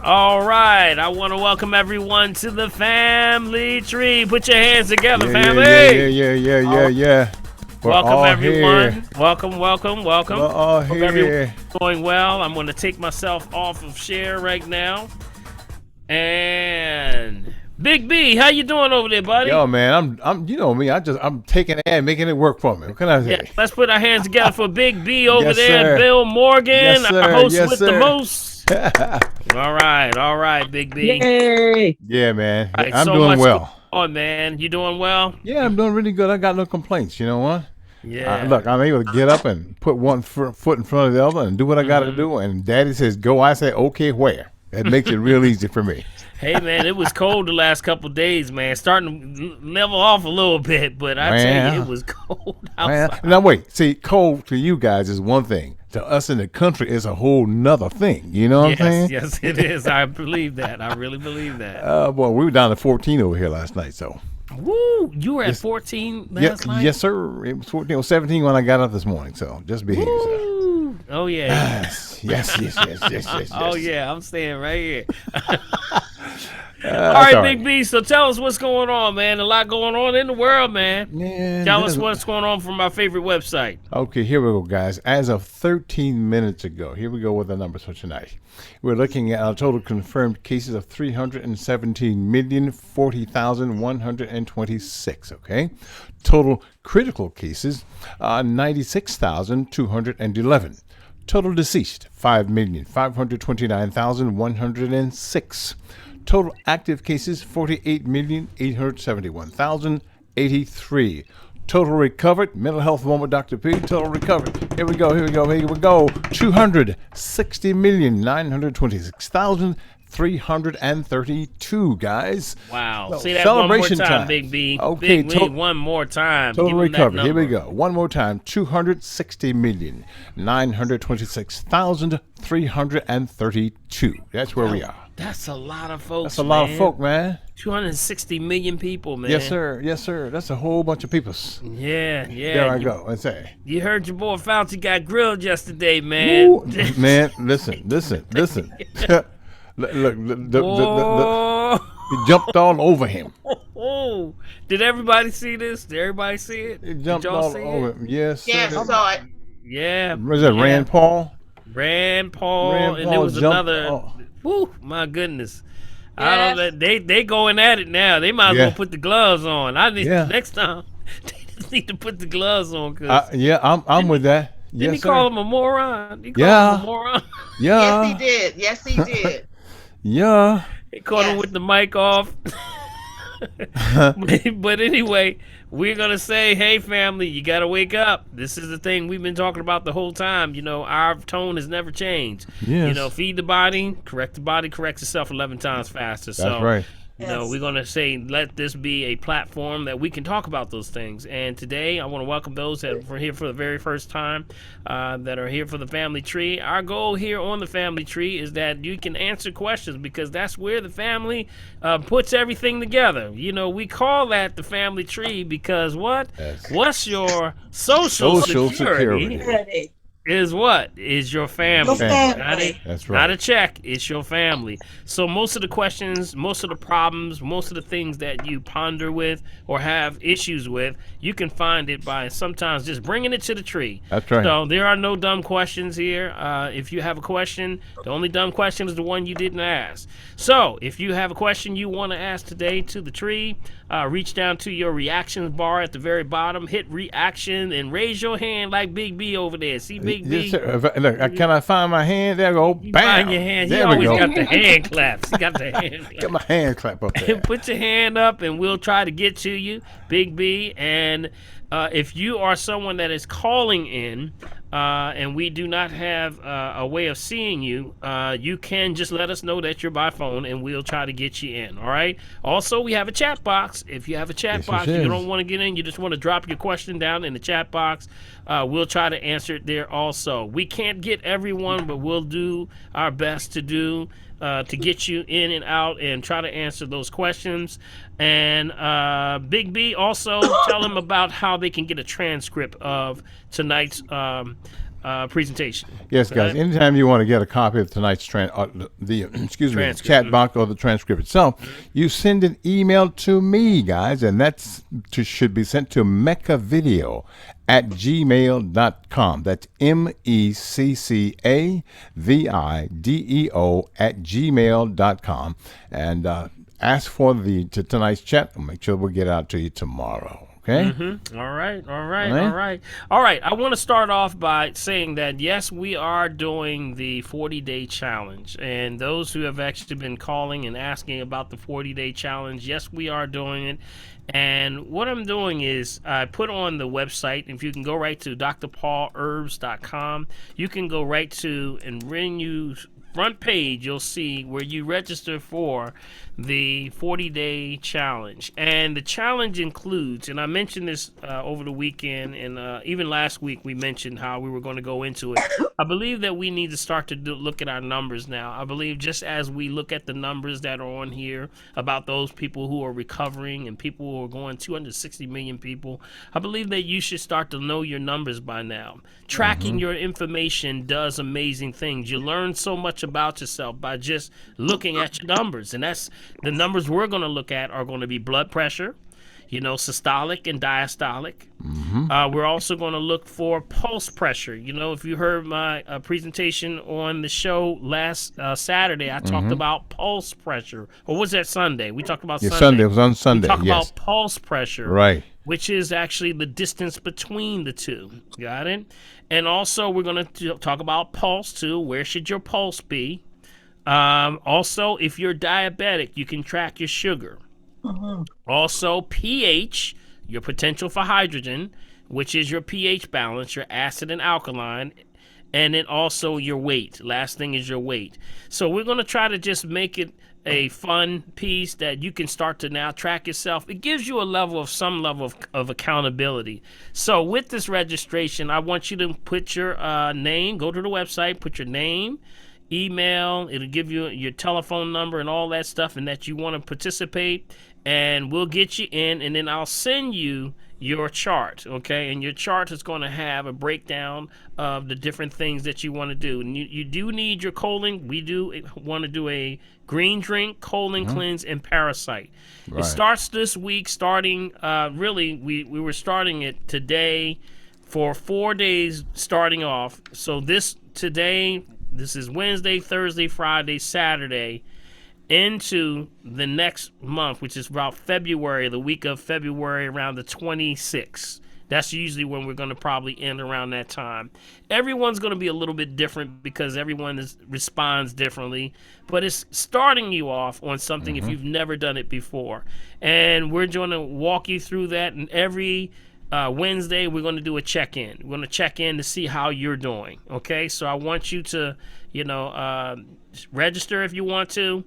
All right, I want to welcome everyone to the family tree. Put your hands together, family. Yeah. We're Welcome all everyone. Here. Welcome. We're all Hope here. everyone's going well. I'm going to take myself off of share right now. And Big B, how you doing over there, buddy? Yo, man, I'm you know me. I'm taking it and making it work for me. What can I say? Yeah, let's put our hands together for Big B over Yes, there, sir. Bill Morgan, Yes, sir. our host Yes, with sir. the most. All right, Big B. Yay! Yeah, man. All right, I'm so doing much well. going on, man. You doing well? Yeah, I'm doing really good. I got no complaints. You know what? Yeah. Look, I'm able to get up and put one foot in front of the other and do what I got to do. And Daddy says go. I say okay. Where? That makes it real easy for me. Hey, man, it was cold the last couple of days, man. Starting to level off a little bit, but I tell you, it was cold outside. Now, wait. See, cold to you guys is one thing. To us in the country is a whole nother thing. You know what I'm saying? Yes, it is. I believe that. I really believe that. Boy, we were down to 14 over here last night, so. Woo! You were at 14 last night? Yes, sir. It was 14. It was 17 when I got up this morning, so just behave yourself. Oh, yeah. Yes. Oh, yeah. I'm staying right here. All right, Big B, so tell us what's going on, man. A lot going on in the world, man. Yeah, tell us what's going on from my favorite website. Okay, here we go, guys. As of 13 minutes ago, here we go with the numbers for tonight. We're looking at our total confirmed cases of 317,040,126, okay? Total critical cases, 96,211. Total deceased, 5,529,106. Total active cases, 48,871,083. Total recovered, mental health moment, Dr. P. Total recovered. Here we go. 260,926,332, guys. Wow. So, say that celebration one more time, time. Big B. Okay, Big B, one more time. Total recovered. Here we go. One more time. 260,926,332. That's where we are. That's a lot of folks. That's a lot of folk, man. 260 million people, man. Yes, sir. That's a whole bunch of people. Yeah. There I go. Let's say. You heard your boy Fauci got grilled yesterday, man. Ooh, man, listen. Look, he jumped all over him. Oh, did everybody see this? Did everybody see it? He jumped all over him. Yes, sir. Yes, I saw it. Yeah. Was that Rand Paul? Rand Paul, and there was another. Woo, my goodness. Yes. I don't know. They going at it now. They might as well put the gloves on. Next time they just need to put the gloves on. I'm with that. Didn't he call him a moron? He called him a moron. Yeah. Yes, he did. Yeah. He caught him with the mic off. But anyway, we're going to say, hey, family, you got to wake up. This is the thing we've been talking about the whole time. You know, our tone has never changed. Yes. You know, feed the body, corrects itself 11 times faster. That's right. You know, we're going to say, let this be a platform that we can talk about those things. And today, I want to welcome those that are here for the very first time, that are here for the family tree. Our goal here on the family tree is that you can answer questions, because that's where the family puts everything together. You know, we call that the family tree because what? Yes. What's your social security? Is what? Is your family. That's right. Not a check. It's your family. So most of the questions, most of the problems, most of the things that you ponder with or have issues with, you can find it by sometimes just bringing it to the tree. That's right. So there are no dumb questions here. If you have a question, the only dumb question is the one you didn't ask. So if you have a question you want to ask today to the tree, reach down to your reactions bar at the very bottom, hit reaction, and raise your hand like Big B over there. See Big B? Yes, sir. Look, can I find my hand? There we go. Bam. Find your hand. He always got the hand claps. He got the hand clap. Get my hand clap up there. Put your hand up and we'll try to get to you, Big B. And if you are someone that is calling in and we do not have a way of seeing you, you can just let us know that you're by phone and we'll try to get you in. All right. Also, we have a chat box. If you have a chat box, you don't want to get in, you just want to drop your question down in the chat box. We'll try to answer it there also. We can't get everyone, but we'll do our best to get you in and out and try to answer those questions. And Big B, also tell them about how they can get a transcript of tonight's presentation. Yes, guys. Right? Anytime you want to get a copy of tonight's excuse me, Transcript. chat box or the transcript itself, you send an email to me, guys, and should be sent to meccavideo@gmail.com. That's MECCAVIDEO@gmail.com, and ask for tonight's chat. I'll make sure we'll get out to you tomorrow. Okay. All right. I want to start off by saying that yes, we are doing the 40-day challenge, and those who have actually been calling and asking about the 40-day challenge, yes, we are doing it. And what I'm doing is I put on the website. If you can go right to drpaulherbs.com, you can go right to, and when you front page, you'll see where you register for the 40-day challenge. And the challenge includes, and I mentioned this over the weekend, and even last week we mentioned how we were going to go into it. I believe that we need to start to look at our numbers now. I believe just as we look at the numbers that are on here about those people who are recovering and people who are going 260 million people, I believe that you should start to know your numbers by now. Tracking your information does amazing things. You learn so much about yourself by just looking at your numbers, and that's the numbers we're going to look at are going to be blood pressure, systolic and diastolic. We're also going to look for pulse pressure. If you heard my presentation on the show last Saturday, I talked about pulse pressure. Or was that Sunday? We talked about Sunday. Sunday. It was on Sunday. We talked yes. about pulse pressure, Right. which is actually the distance between the two. Got it? And also, we're going to talk about pulse too. Where should your pulse be? Also, if you're diabetic, you can track your sugar. Also, pH, your potential for hydrogen, which is your pH balance, your acid and alkaline, and then also your weight. Last thing is your weight. So we're going to try to just make it a fun piece that you can start to now track yourself. It gives you some level of accountability. So with this registration, I want you to put your name, go to the website, put your name, email, it'll give you your telephone number and all that stuff, and that you want to participate, and we'll get you in, and then I'll send you your chart, okay? And your chart is going to have a breakdown of the different things that you want to do. And you do need your colon. We do want to do a green drink, colon cleanse, and parasite. Right. It starts this week, starting, we were starting it today for 4 days starting off. So this is Wednesday, Thursday, Friday, Saturday, into the next month, which is about February, the week of February, around the 26th. That's usually when we're going to probably end around that time. Everyone's going to be a little bit different because everyone responds differently, but it's starting you off on something if you've never done it before. And we're going to walk you through that, and every Wednesday we're going to do a check-in. We're going to check in to see how you're doing, okay? So I want you to, register if you want to,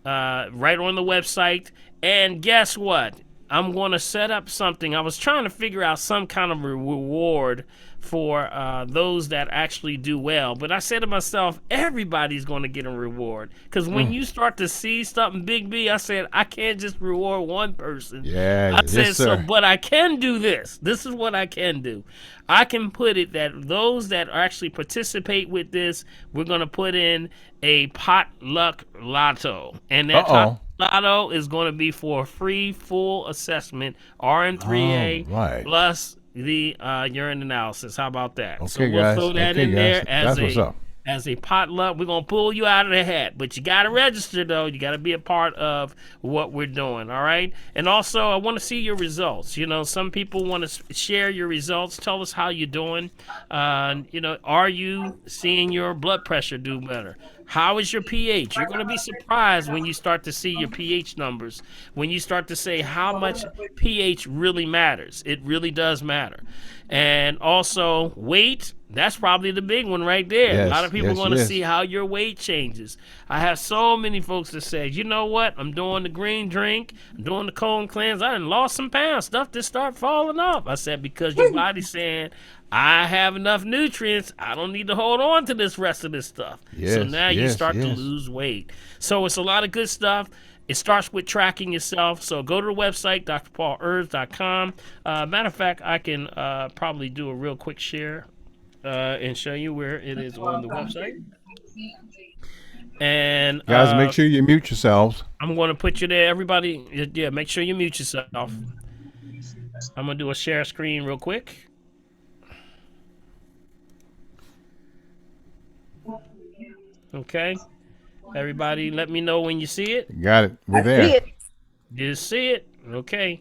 right on the website. And guess what? I'm going to set up something. I was trying to figure out some kind of reward for those that actually do well. But I said to myself, everybody's going to get a reward. Because when you start to see something, Big B, I said, I can't just reward one person. Yeah, I said, but I can do this. This is what I can do. I can put it that those that actually participate with this, we're going to put in a potluck lotto. And that lotto is going to be for a free full assessment, RM3A, plus the urine analysis. How about that? Okay, so we'll throw that in there as a potluck. We're going to pull you out of the hat, but you got to register, though. You got to be a part of what we're doing, all right? And also, I want to see your results. Some people want to share your results. Tell us how you're doing. Are you seeing your blood pressure do better? How is your pH? You're going to be surprised when you start to see your pH numbers, when you start to say how much pH really matters. It really does matter. And also weight, that's probably the big one right there. Yes, a lot of people want to see how your weight changes. I have so many folks that say, you know what, I'm doing the green drink, I'm doing the colon cleanse, I done lost some pounds, stuff just start falling off. I said, because your body's saying, I have enough nutrients, I don't need to hold on to this rest of this stuff. So now you start to lose weight. So it's a lot of good stuff. It starts with tracking yourself. So go to the website, drpaulherbs.com. Matter of fact, I can probably do a real quick share. and show you where it is on the website. And Guys, make sure you mute yourselves. I'm going to put you there. Everybody, yeah, make sure you mute yourself. I'm going to do a share screen real quick. Okay. Everybody, let me know when you see it. Got it. We're I there. see it. You see it? Okay.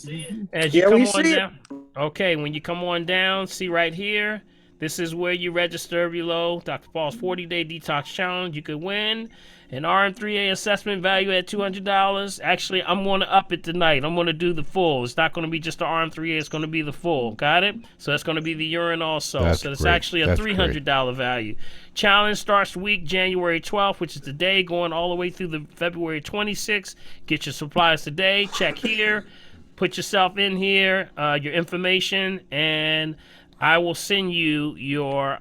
As you Yeah, come we on see it. down. Okay, when you come on down, see right here. This is where you register below. Dr. Paul's 40-day detox challenge. You could win an RM3A assessment value at $200. Actually, I'm going to up it tonight. I'm going to do the full. It's not going to be just the RM3A. It's going to be the full. Got it? So that's going to be the urine also. That's so it's great. actually a That's $300 value. Challenge starts week January 12th, which is today, going all the way through the February 26th. Get your supplies today. Check here. Put yourself in here, your information, and I will send you your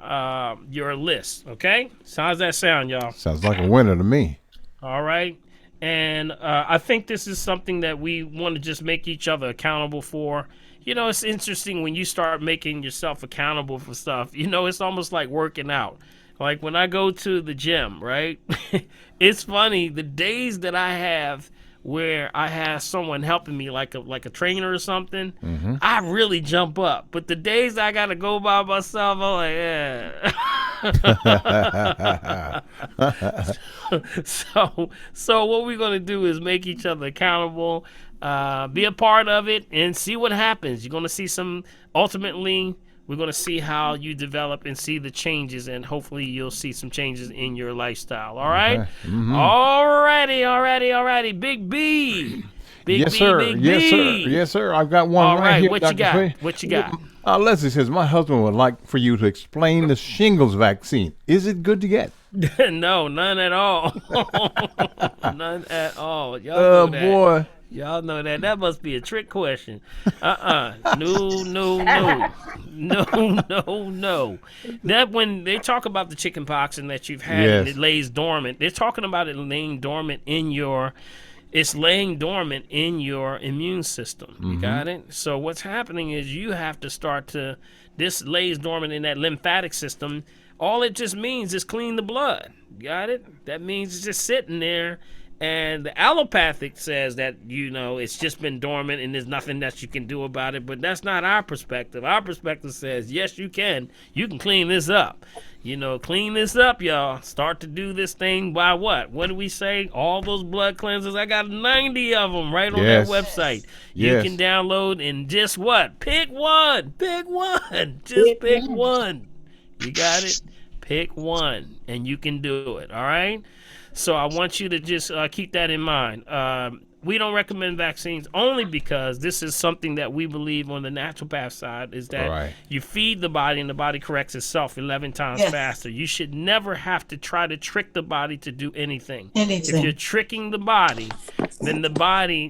list. Okay? So how's that sound, y'all? Sounds like a winner to me. All right. And I think this is something that we want to just make each other accountable for. You know, it's interesting when you start making yourself accountable for stuff. You know, it's almost like working out. Like when I go to the gym, right? It's funny, the days that I have where I have someone helping me, like a trainer or something, I really jump up. But the days I gotta go by myself, I'm like, yeah. So what we're gonna do is make each other accountable, be a part of it, and see what happens. You're gonna see ultimately. We're going to see how you develop and see the changes, and hopefully you'll see some changes in your lifestyle. All right? Alrighty. Big B. Yes, sir. Yes, sir. I've got one All right, here. what you Dr. got? Sway. What you got? Leslie says, my husband would like for you to explain the shingles vaccine. Is it good to get? No, none at all. None at all. Y'all Oh, know that. boy. Y'all know that. That must be a trick question. No. That when they talk about the chicken pox and that you've had and Yes. it lays dormant, they're talking about it laying dormant in your immune system. You got it? So what's happening is you have to this lays dormant in that lymphatic system. All it just means is clean the blood. Got it? That means it's just sitting there. And the allopathic says that, it's just been dormant and there's nothing that you can do about it. But that's not our perspective. Our perspective says, yes, you can. You can clean this up. Clean this up, y'all. Start to do this thing by what? What do we say? All those blood cleansers. I got 90 of them right on Yes. that website. Yes. You can download and just what? Pick one. Pick one. Just pick one. You got it? Pick one and you can do it. All right? So I want you to just keep that in mind. We don't recommend vaccines only because this is something that we believe on the naturopath side is that you feed the body and the body corrects itself 11 times faster. You should never have to try to trick the body to do anything. If you're tricking the body, then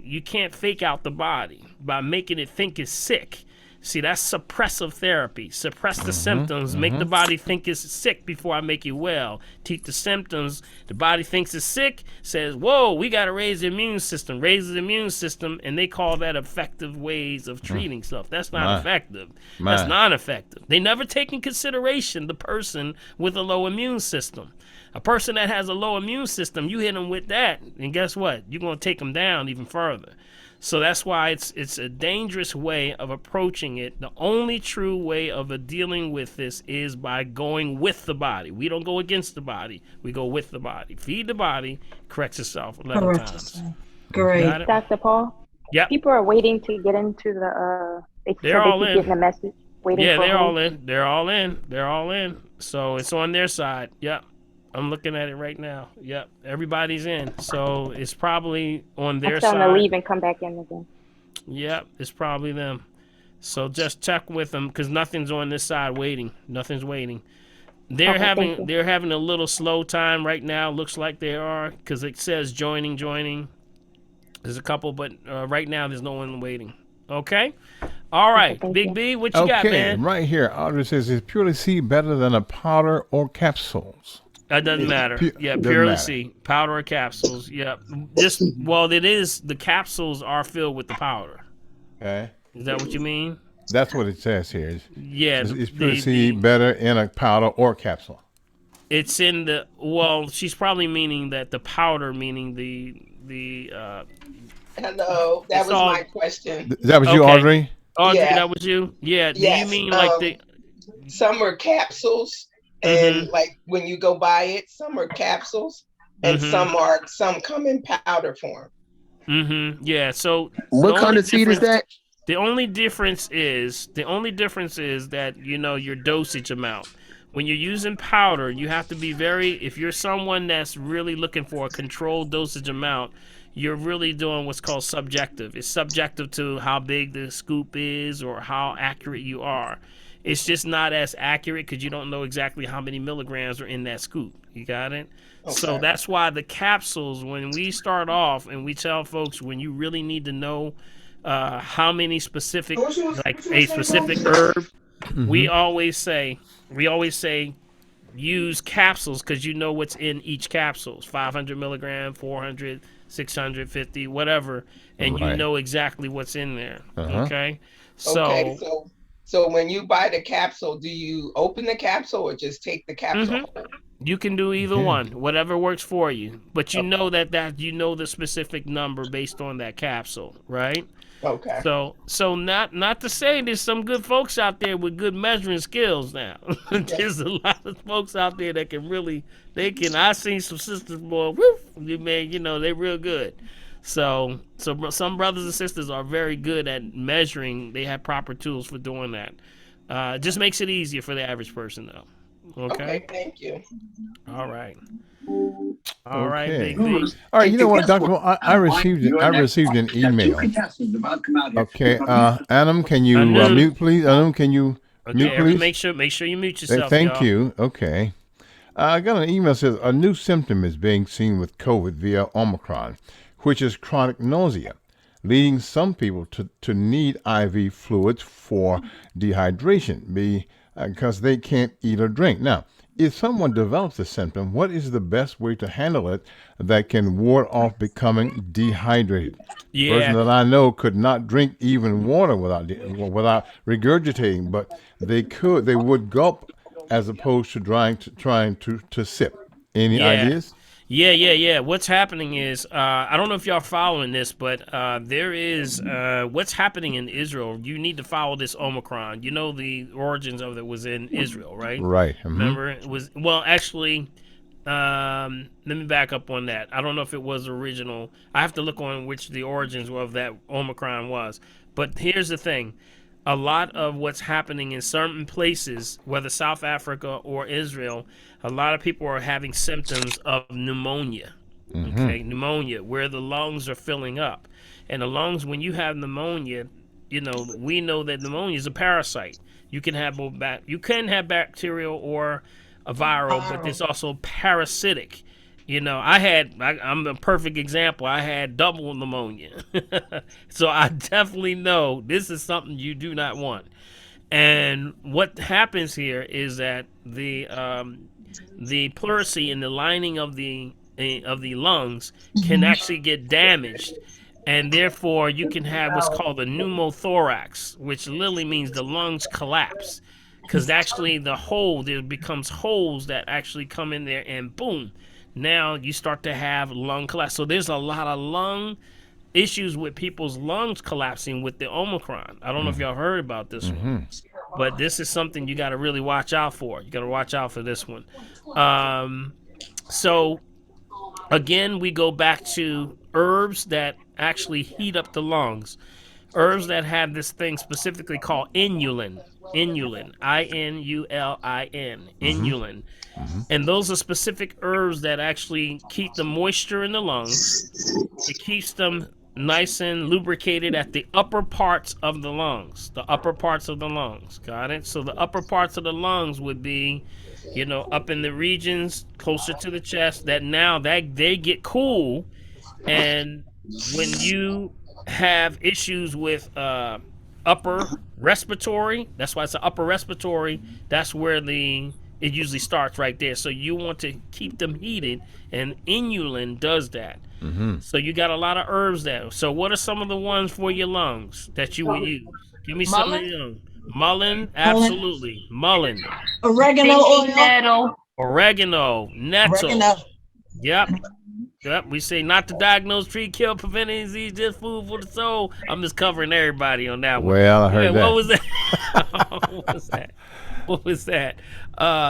you can't fake out the body by making it think it's sick. See, that's suppressive therapy. Suppress the symptoms, make the body think it's sick before I make you well. Treat the symptoms. The body thinks it's sick, says, whoa, we got to raise the immune system. Raises the immune system, and they call that effective ways of treating stuff. That's not effective. That's not effective. They never take in consideration the person with a low immune system. A person that has a low immune system, you hit them with that, and guess what? You're going to take them down even further. So that's why it's a dangerous way of approaching it. The only true way of dealing with this is by going with the body. We don't go against the body. We go with the body. Feed the body, corrects itself 11 times. Great. Dr. Paul? Yeah. People are waiting to get into the, They're all in. getting the message. Yeah, they're all in. They're all in. So it's on their side. Yep. I'm looking at it right now. Yep, everybody's in. So it's probably on their side. I'm telling them to leave and come back in again. Yep, it's probably them. So just check with them because nothing's on this side waiting. Nothing's waiting. They're having a little slow time right now. Looks like they are because it says joining. There's a couple, but right now there's no one waiting. Okay. All right, Big B, what you got, man? Right here. Audrey says, is Purely C better than a powder or capsules? That doesn't matter. Purely C, powder or capsules. Yeah, it is. The capsules are filled with the powder. Okay. Is that what you mean? That's what it says here. Yeah, It's pretty better in a powder or capsule. it's in the, well, she's probably meaning that the powder, meaning the Hello, that it's was all my question. Is that was you, okay. Audrey? Audrey, Yeah, that was you? Yeah. Do you yes. mean like the Some are capsules, and mm-hmm. like when you go buy it, some are capsules, and Mm-hmm. some come in powder form. Mm-hmm. Yeah. So the What kind only of seed is difference that? the only difference is that your dosage amount. When you're using powder, you have to be very. If you're someone that's really looking for a controlled dosage amount, you're really doing what's called subjective. It's subjective to how big the scoop is or how accurate you are. It's just not as accurate because you don't know exactly how many milligrams are in that scoop. You got it? So Okay. that's why the capsules, when we start off and we tell folks when you really need to know how many specific, like a specific herb, we always say, use capsules because you know what's in each capsule. 500 milligram, 400, 650, whatever, and you Right. know exactly what's in there. Uh huh. Okay, Okay. so So when you buy the capsule, do you open the capsule or just take the capsule mhm, whole? you can do either Okay. one, whatever works for you. But you Oh, know that you know the specific number based on that capsule, right? okay. So not to say there's some good folks out there with good measuring skills now. Yeah. There's a lot of folks out there that can really I seen some sisters, boy, woof, man, they're real good. So some brothers and sisters are very good at measuring. They have proper tools for doing that. It just makes it easier for the average person though. Okay? Okay. Thank you. All right. All right, Okay. Big B. All right. Hey, You know hey, what, guess Doctor? what? I received You're I next. received an Got two email. contestants about to come out here. Okay. Adam, can you Anu. mute, please? Adam, can you mute, Okay, please? make sure you mute yourself, Thank y'all. you. Okay. I got an email that says a new symptom is being seen with COVID via Omicron, which is chronic nausea, leading some people to need IV fluids for dehydration because they can't eat or drink. Now, if someone develops the symptom, what is the best way to handle it that can ward off becoming dehydrated? The person Yeah. that I know could not drink even water without regurgitating, but they would gulp as opposed to trying to sip. Any Yeah. ideas? Yeah. What's happening is, I don't know if y'all following this, but there is what's happening in Israel. You need to follow this Omicron. You know the origins of it was in Israel, right? Right. Mm-hmm. Remember, it was actually. Let me back up on that. I don't know if it was original. I have to look on which the origins of that Omicron was. But here's the thing. A lot of what's happening in certain places, whether South Africa or Israel, a lot of people are having symptoms of pneumonia. Mm-hmm. Okay, pneumonia, where the lungs are filling up. And the lungs, when you have pneumonia, we know that pneumonia is a parasite. You can have bacterial or a viral, but there's also parasitic. I'm a perfect example. I had double pneumonia. So I definitely know this is something you do not want. And what happens here is that the pleurisy in the lining of the lungs can actually get damaged, and therefore you can have what's called a pneumothorax, which literally means the lungs collapse, because actually there becomes holes that actually come in there, and boom, now you start to have lung collapse. So there's a lot of lung issues with people's lungs collapsing with the Omicron. I don't know if y'all heard about this one, but this is something you got to really watch out for. You got to watch out for this one. So again, we go back to herbs that actually heat up the lungs. Herbs that have this thing specifically called inulin. Inulin. Inulin. Inulin. And those are specific herbs that actually keep the moisture in the lungs. It keeps them nice and lubricated at the upper parts of the lungs. The upper parts of the lungs. Got it? So the upper parts of the lungs would be, up in the regions closer to the chest, that now that they get cool. And when you have issues with upper respiratory, that's why it's an upper respiratory, that's where it usually starts right there. So you want to keep them heated, and inulin does that. Mm-hmm. So you got a lot of herbs there. So what are some of the ones for your lungs that you would use? Give me something Mullen? young. Mullen, absolutely. Mullen. Oregano Stinging oil. nettle. Oregano, nettle. Oregano. Yep. Yep. We say not to diagnose, treat, kill, prevent any disease, just food for the soul. I'm just covering everybody on that one. Well, I heard Yeah, that. what was that? What was that? What was that?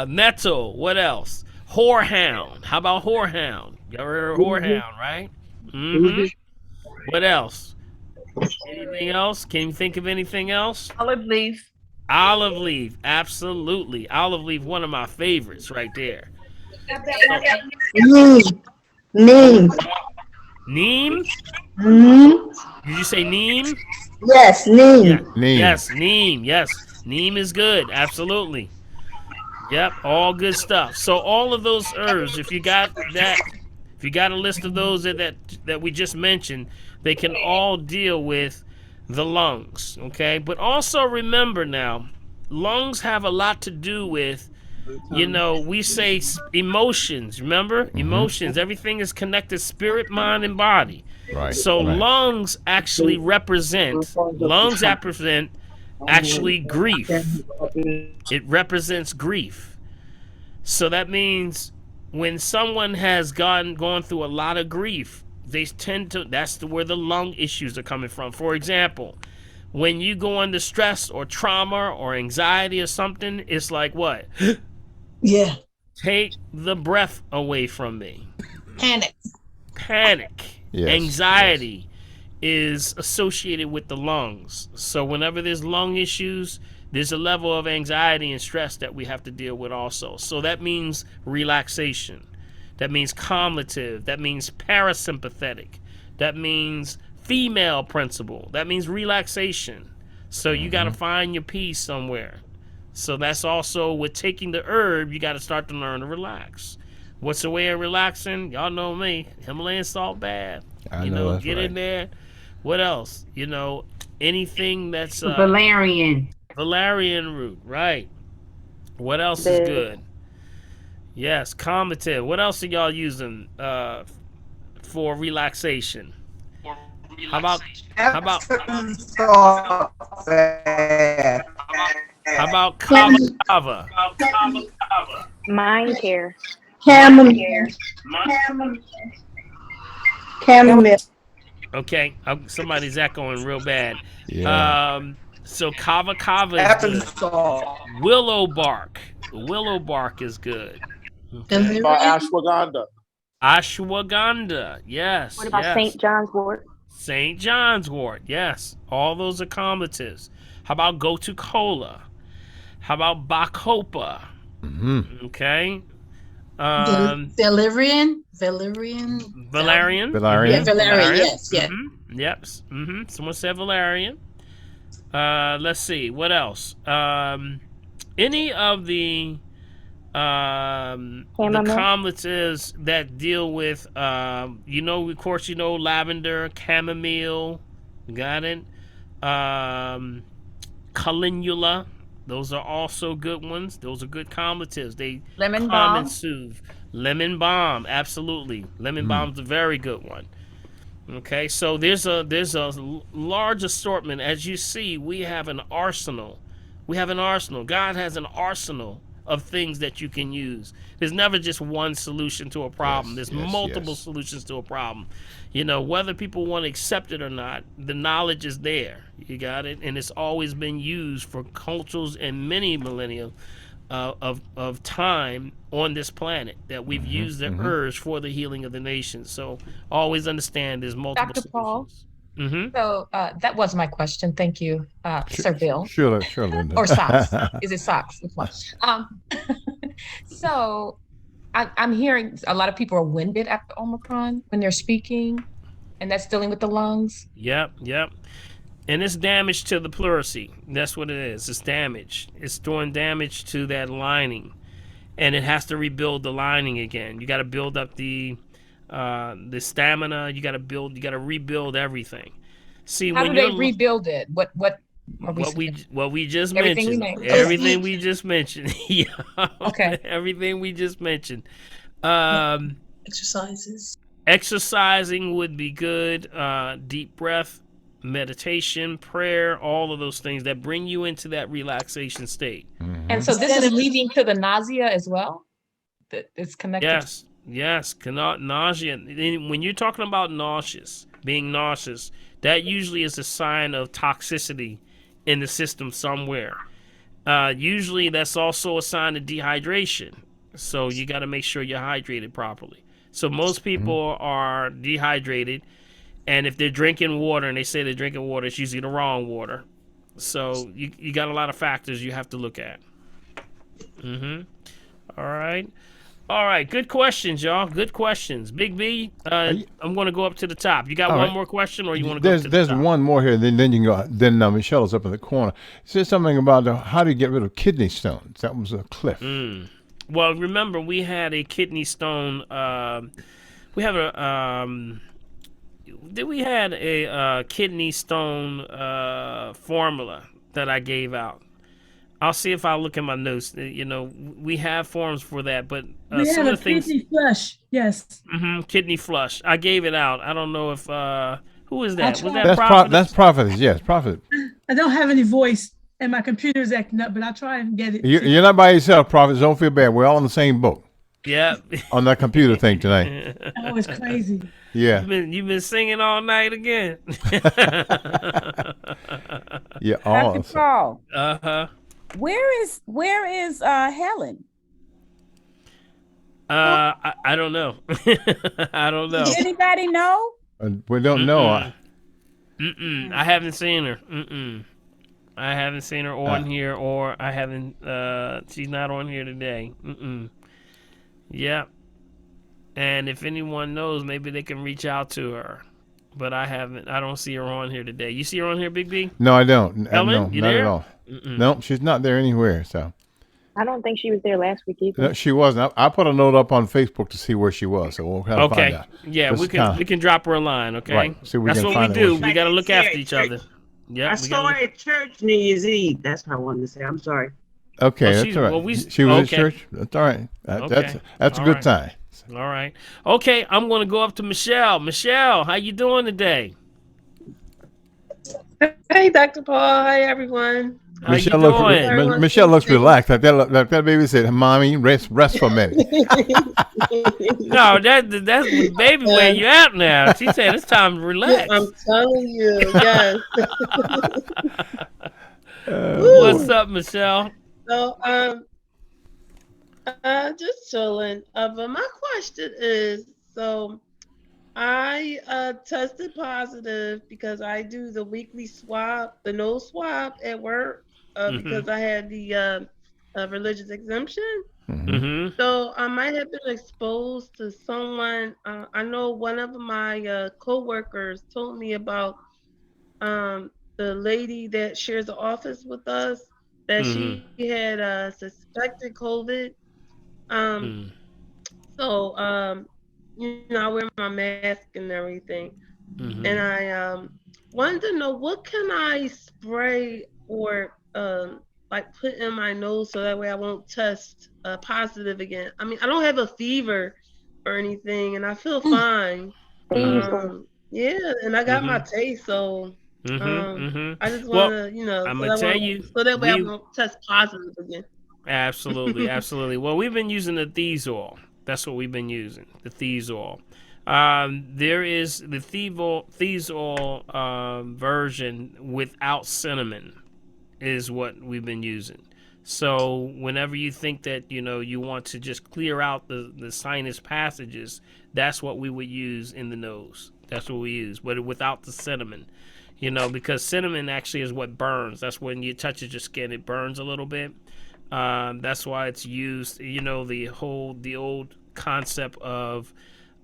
Nettle. What else? Whorehound. How about whorehound? You ever heard of whorehound, right? Mm-hmm. What else? Anything else? Can you think of anything else? Olive leaf. Olive leaf. Absolutely. Olive leaf, one of my favorites right there. So, Neem. Neem. neem? Mm-hmm. Did you say neem? Yes, Yeah. neem. Neem. Yes, neem. Yes. Neem is good. Absolutely. Yep, all good stuff. So all of those herbs, if you got that, if you got a list of those that we just mentioned, they can all deal with the lungs, okay? But also remember now, lungs have a lot to do with, we say emotions, remember? Emotions, everything is connected, spirit, mind, and body. Right. So right. lungs actually represent actually grief. It represents grief. So that means when someone has gone through a lot of grief, they tend to, where the lung issues are coming from. For example, when you go under stress or trauma or anxiety or something, it's like what? Yeah. Take the breath away from me. Panic. Yes, Anxiety is associated with the lungs. So whenever there's lung issues, there's a level of anxiety and stress that we have to deal with also. So that means relaxation. That means calmative. That means parasympathetic. That means female principle. That means relaxation. So you got to find your peace somewhere. So that's also with taking the herb, you got to start to learn to relax. What's the way of relaxing? Y'all know me. Himalayan salt bath. I know that's get right. in there. What else? Anything that's Valerian. valerian root, right? What else is good? Yes, calmative. What else are y'all using for relaxation? How about kava kava? Mind care. Chamomile. Chamomile. Okay, somebody's echoing real bad. Yeah. So kava kava is good. Willow bark. Willow bark is good. Okay. By ashwagandha. Ashwagandha. Yes. What about yes. St. John's wort? St. John's wort. Yes. All those are combatives. How about gotu kola? How about bacopa? Mm-hmm. Okay. Valerian. Valerian. Valerian. Yeah, Valerian. Yes. Yeah. Mm-hmm. Yep. Mm-hmm. Someone said valerian. Let's see. What else? Any of the combatives that deal with, of course, lavender, chamomile, got it? Calendula, those are also good ones. Those are good combatives. They Lemon calm balm. and soothe. Lemon balm, absolutely. Lemon balm's a very good one. Okay, so there's a large assortment. As you see, we have an arsenal. God has an arsenal of things that you can use. There's never just one solution to a problem. There's multiple solutions to a problem. Whether people want to accept it or not, the knowledge is there. You got it? And it's always been used for cultures and many millennia of time on this planet that we've used the herbs for the healing of the nations. So always understand there's multiple Dr. Paul? solutions. Mm-hmm. So that was my question. Thank you, Sir Bill. Sure, Linda. Or socks. Is it socks? Which one? So I'm hearing a lot of people are winded after Omicron when they're speaking, and that's dealing with the lungs. Yep. And it's damage to the pleurisy. That's what it is. It's damage. It's doing damage to that lining. And it has to rebuild the lining again. You got to build up the stamina. You got to rebuild everything. See, How do they rebuild it? What we just Everything mentioned. we named. Everything we just mentioned. Yeah. Okay. Everything we just mentioned. Exercises. Exercising would be good. Deep breath meditation, prayer, all of those things that bring you into that relaxation state. And so this is leading to the nausea as well? That it's connected to. Yes, yes, nausea. When you're talking about being nauseous, that usually is a sign of toxicity in the system somewhere. Usually that's also a sign of dehydration. So you got to make sure you're hydrated properly. So most people are dehydrated, and if they're drinking water and they say they're drinking water, it's usually the wrong water. So you got a lot of factors you have to look at. All right. All right. Good questions, y'all. Good questions. Big B, I'm going to go up to the top. You got All one right. more question, or you want to go up to the There's top? one more here. Then you can go. Then Michelle's up in the corner. It says something about how do you get rid of kidney stones. That was a Cliff. Well, remember, we had a kidney stone. We had a kidney stone formula that I gave out. I'll see if I look at my notes. We have forms for that, but We some have of a the things. kidney flush. Yes. Kidney flush. I gave it out. I don't know if who is that? Was try. that Prophet? That's Prophetess. Yes, Prophet. I don't have any voice, and my computer's acting up, but I'll try and get it. You're not by yourself, Prophet. Don't feel bad. We're all in the same boat Yeah. on that computer thing tonight. Oh, it's crazy. Yeah. You've been singing all night again. Yeah. All. Dr. Paul, Uh-huh. where is Helen? I don't know. I don't know. Does anybody know? We don't know. I haven't seen her. I haven't seen her on here, or I haven't. She's not on here today. Yep. And if anyone knows, maybe they can reach out to her. But I haven't. I don't see her on here today. You see her on here, Big B? No, I don't. Helen, No, you not there? at all. No, she's not there anywhere. So I don't think she was there last week either. no, she wasn't. I put a note up on Facebook to see where she was. So we'll kind of find Okay. out. Yeah, Just we kinda- can drop her a line. Okay. Right. See if we That's can what find we out do. where We got to look after Like each other. Yeah. I saw her at church New Year's Eve. That's what I wanted to say. I'm sorry. Okay, Oh, that's she's- all right. well, She was okay. at church. That's all right. Okay. That's a All good right. time. All right. Okay, I'm going to go up to Michelle. Michelle, how you doing today? Hey, Dr. Paul. Hi, everyone. How Michelle you looks, doing? Michelle looks relaxed. Like that baby said, "Mommy, rest for a minute." No, that's the baby where you at now. She said it's time to relax. I'm telling you, yes. What's up, Michelle? So, just chilling. But my question is, so I tested positive because I do the weekly swab, the nose swab at work, because I had the religious exemption. So I might have been exposed to someone. I know one of my coworkers told me about the lady that shares the office with us, that she had suspected COVID. So I wear my mask and everything, and I wanted to know, what can I spray or like put in my nose so that way I won't test positive again. I mean, I don't have a fever or anything, and I feel fine. Yeah, and I got my taste, so I just want to, I'm gonna tell you, so that way I won't test positive again. Absolutely, absolutely. Well, we've been using the Thiazole. That's what we've been using, the Thiazole. There is the Thiazole version without cinnamon is what we've been using. So whenever you think that, you want to just clear out the sinus passages, that's what we would use in the nose. That's what we use, but without the cinnamon. Because cinnamon actually is what burns. That's when you touch your skin, it burns a little bit. That's why it's used, the old concept of,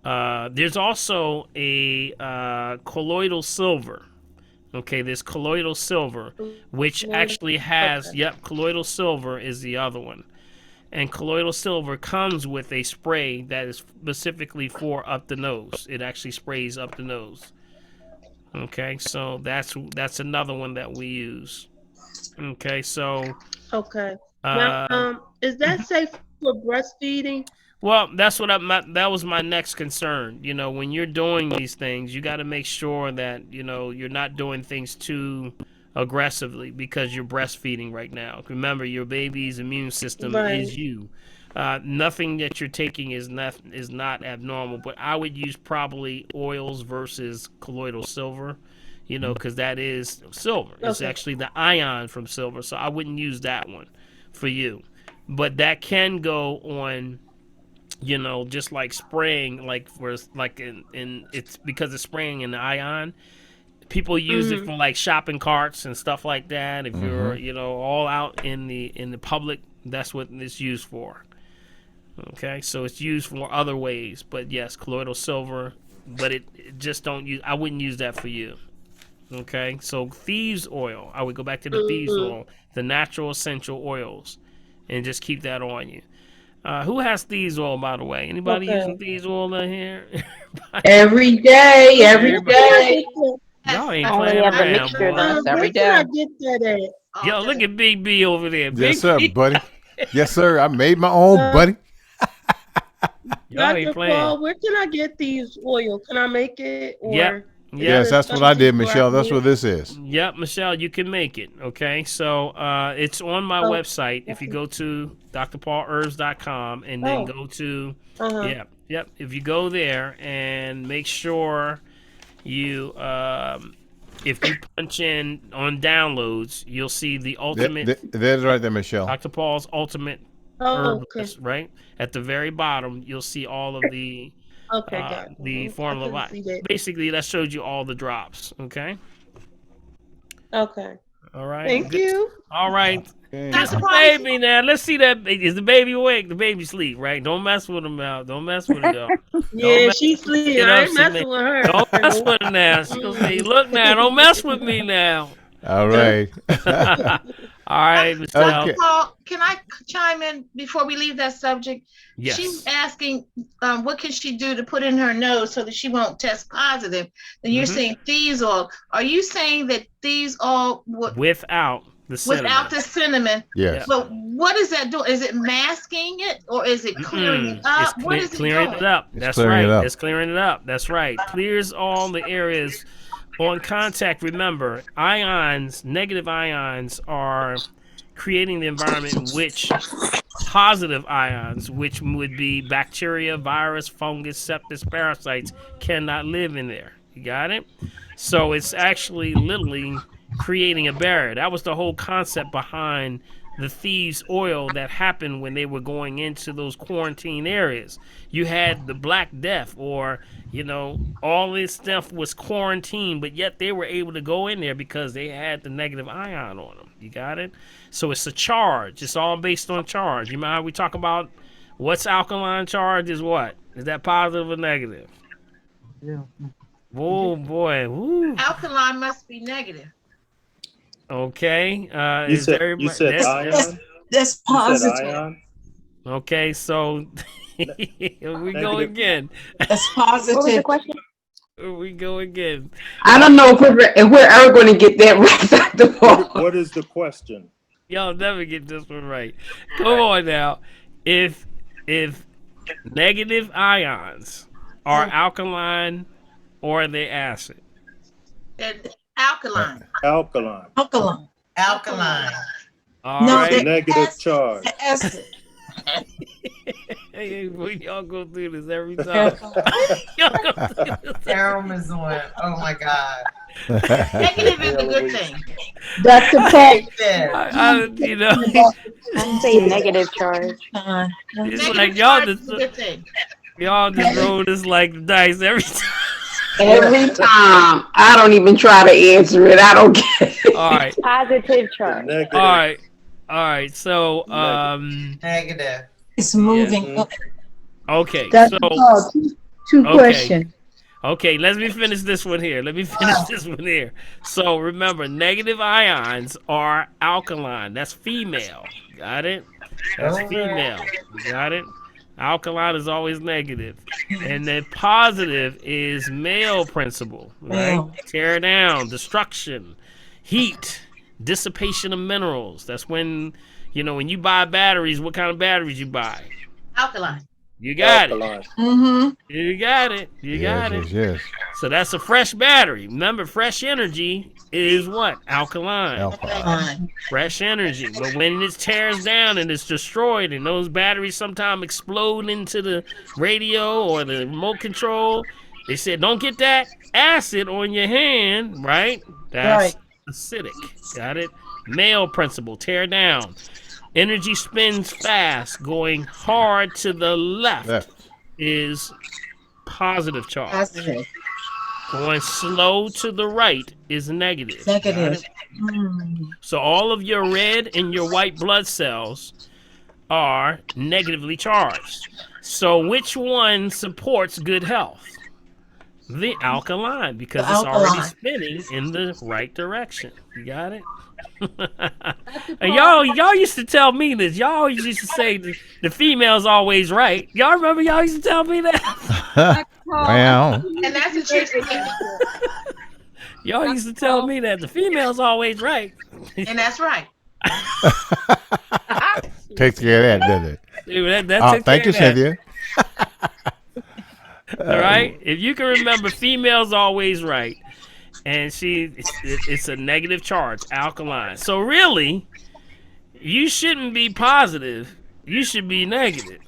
there's also a colloidal silver. Okay, there's colloidal silver, which actually has, colloidal silver is the other one. And colloidal silver comes with a spray that is specifically for up the nose. It actually sprays up the nose. Okay, so that's another one that we use. Okay, so Okay. Now, is that safe for breastfeeding? Well, that's what that was my next concern. You know, when you're doing these things, you got to make sure that, you know, you're not doing things too aggressively because you're breastfeeding right now. Remember, your baby's immune system Right. is you. Nothing that you're taking is not abnormal, but I would use probably oils versus colloidal silver, you know, because that is silver. It's Okay. actually the ion from silver, so I wouldn't use that one for you. But that can go on, you know, just like spraying, like for like in it's because it's spraying in the ion. People use it for like shopping carts and stuff like that. If you're, you know, all out in the public, that's what it's used for. Okay, so it's used for other ways, but yes, colloidal silver, but it just don't use. I wouldn't use that for you. Okay, so thieves oil. I would go back to the thieves oil, the natural essential oils, and just keep that on you. Who has thieves oil, by the way? Anybody Okay. using thieves oil in here? Every day, every day. Y'all ain't I only playing have the around, mixture boy. though. Where every can I day. get that at? Yo, look at Big B over there. Yes, Big sir, B. buddy. Yes, sir. I made my own, buddy. Y'all ain't Dr. playing. Paul, where can I get these oil? Can I make it? Or Yep. Yes, that's what I did, Michelle. That's what this is. Yep, Michelle, you can make it. Okay, so it's on my website. If you go to drpaulherbs.com and then go to yep. If you go there and make sure you if you punch in on downloads, you'll see the ultimate That's right there, Michelle. Dr. Paul's ultimate herb list, right? At the very bottom, you'll see all of the the formula. Basically, that shows you all the drops. Okay. Okay. All right. Thank you. All right. Okay. Kiss the baby now. Let's see that. Is the baby awake? The baby sleep, right? Don't mess with him now. Don't mess with her, y'all. Yeah, she sleep. Get I up, ain't messing with her. Don't mess with her now. She gonna say, "Look now, don't mess with me now." All right. All right, Michelle. Okay. Paul, can I chime in before we leave that subject? Yes. She's asking, what can she do to put in her nose so that she won't test positive? Then you're saying thieves oil. Are you saying that thieves oil without the cinnamon? Without the cinnamon. Yes. But what is that doing? Is it masking it or is it clearing it up? What is it clearing doing? it up. That's clearing right. it up. It's clearing it up. That's right. Clears all the areas on contact. Remember, ions, negative ions, are creating the environment in which positive ions, which would be bacteria, virus, fungus, sepsis, parasites, cannot live in there. You got it? So it's actually literally creating a barrier. That was the whole concept behind the thieves oil that happened when they were going into those quarantine areas. You had the Black Death, or, you know, all this stuff was quarantined, but yet they were able to go in there because they had the negative ion on them. You got it? So it's a charge. It's all based on charge. You remember how we talk about what's alkaline charge is what? Is that positive or negative? Yeah. Oh boy. Woo. Alkaline must be negative. Okay. You said ion? That's positive. Ion? Okay, so here we go again. That's What was the positive. question? Here we go again. I don't know if we're ever going to get that right, Dr. Paul. What is the question? Y'all never get this one right. Come on now. If negative ions are alkaline or are they acid? Alkaline. Alkaline. Alkaline. Alkaline. All No, right. they- Negative charge. Acid. Hey, y'all go through this every time. Y'all go through this. Serum is on. Oh my God. Negative is a good thing. Dr. Paul. You know, I say negative charge. it's Negative like y'all charge is just a good thing. roll this like the dice every time. Every time. I don't even try to answer it. I don't get it. All right. Positive charge. Negative. All right. So, Negative. It's moving. okay. Dr. So, Paul, two Okay. questions. okay, let me finish this one here. So, remember, negative ions are alkaline. That's female. Got it? That's female. Got it? Alkaline is always negative. And then positive is male principle, right? Male. Tear down, destruction, heat, dissipation of minerals. That's when, you know, when you buy batteries, what kind of batteries you buy? Alkaline. You got Alkaline. Mm-hmm. it. You got it. You got it. Yes. So that's a fresh battery. Remember, fresh energy is what? Alkaline. Alkaline. Fresh energy. But when it tears down and it's destroyed, and those batteries sometimes explode into the radio or the remote control, they said don't get that acid on your hand, right? That's acidic. Got it? Male principle. Tear down. Energy spins fast. Going hard to the left. Is positive charge. Positive. Going slow to the right is negative. Negative. So all of your red and your white blood cells are negatively charged. So which one supports good health? The alkaline, because it's already spinning in the right direction. You got it? And y'all used to tell me this. Y'all always used to say the female's always right. Y'all remember y'all used to tell me that? Wow. And that's the truth. Y'all used to tell me that the female's always right. And that's right. Takes care of that, doesn't it? Dude, that took thank you, care of Cynthia. All right? If you can remember, female's always right. And it's a negative charge, alkaline. So really, you shouldn't be positive. You should be negative.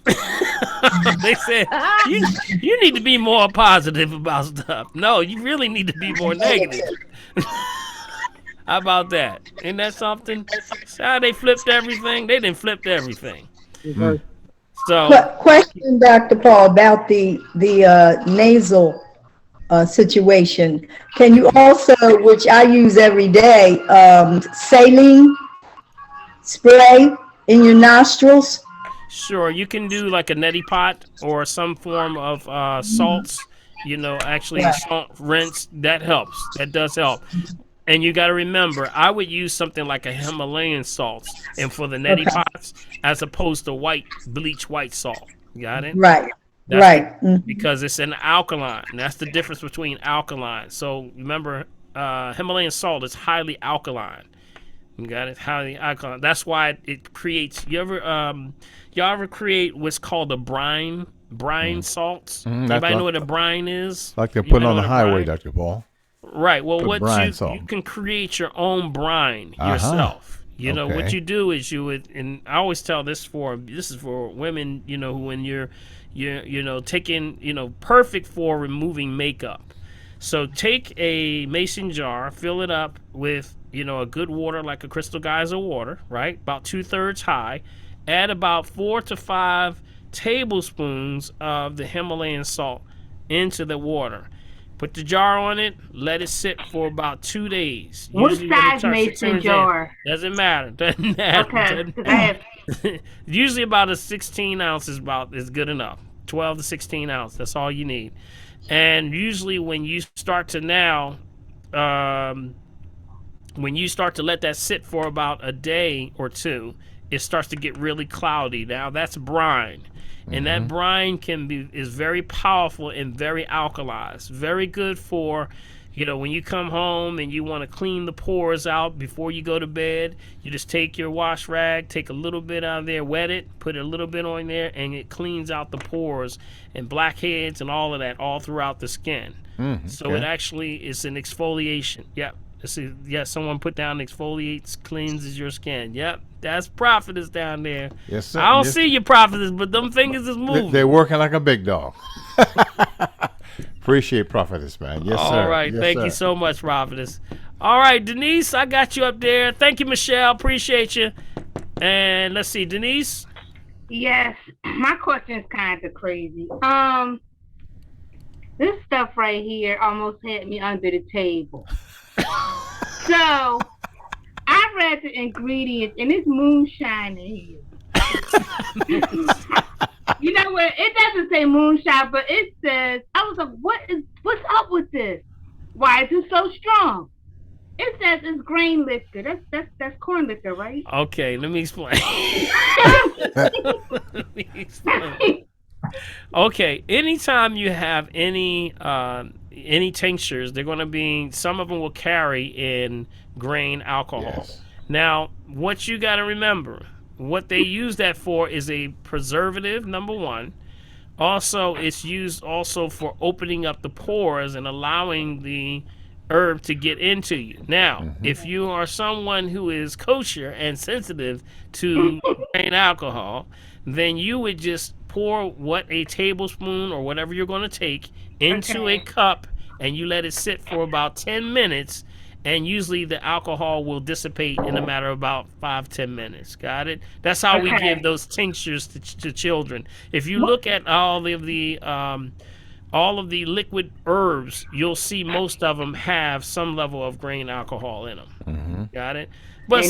They said you need to be more positive about stuff. No, you really need to be more negative. How about that? Isn't that something? See how they flipped everything? They didn't flip everything. So question, Dr. Paul, about the nasal situation. Can you also, which I use every day, saline spray in your nostrils? Sure, you can do like a neti pot or some form of salts. Actually salt rinse. That helps. That does help. And you got to remember, I would use something like a Himalayan salt, and for the neti pots, as opposed to bleach white salt. Got it? Right. Because it's an alkaline. And that's the difference between alkaline. So remember, Himalayan salt is highly alkaline. You got it? Highly alkaline. That's why it creates. Y'all ever create what's called a brine salts? Anybody know what a brine is? Like they're putting on the highway, Dr. Paul. Right. Well, you can create your own brine yourself. What you do is and I always tell this is for women, who when you're taking, perfect for removing makeup. So take a mason jar, fill it up with, a good water, like a Crystal Geyser water, right? About 2/3 high. Add about 4 to 5 tablespoons of the Himalayan salt into the water. Put the jar on it, let it sit for about 2 days. What size mason jar? Doesn't matter. Doesn't matter. Okay. Usually about a 16 ounce is good enough. 12 to 16 ounce. That's all you need. And usually when you start to let that sit for about a day or two, it starts to get really cloudy. Now that's brine. And that brine is very powerful and very alkalized. Very good for, when you come home and you want to clean the pores out before you go to bed. You just take your wash rag, take a little bit out of there, wet it, put a little bit on there, and it cleans out the pores and blackheads and all of that all throughout the skin. So it actually is an exfoliation. Yep. Someone put down exfoliates, cleanses your skin. Yep. That's Prophetess down there. Yes, sir. I don't see you, Prophetess, but them fingers is moving. They're working like a big dog. Appreciate Prophetess, man. Yes, sir. All right. Thank you so much, Prophetess. All right, Denise, I got you up there. Thank you, Michelle. Appreciate you. And let's see, Denise. Yes, my question is kind of crazy. This stuff right here almost had me under the table. So I read the ingredients, and it's moonshine in here. You know what? It doesn't say moonshine, but it says. I was like, what's up with this? Why is it so strong? It says it's grain liquor. That's corn liquor, right? Okay, let me explain. Okay, anytime you have any tinctures, they're going to be, some of them will carry in grain alcohol. Yes. Now, what you got to remember, what they use that for is a preservative, number one. Also, it's used also for opening up the pores and allowing the herb to get into you. Now, if you are someone who is kosher and sensitive to grain alcohol, then you would just pour a tablespoon or whatever you're going to take into a cup, and you let it sit for about 10 minutes, and usually the alcohol will dissipate in a matter of about 5-10 minutes. Got it? That's how we give those tinctures to children. If you look at all of the liquid herbs, you'll see most of them have some level of grain alcohol in them. Got it? But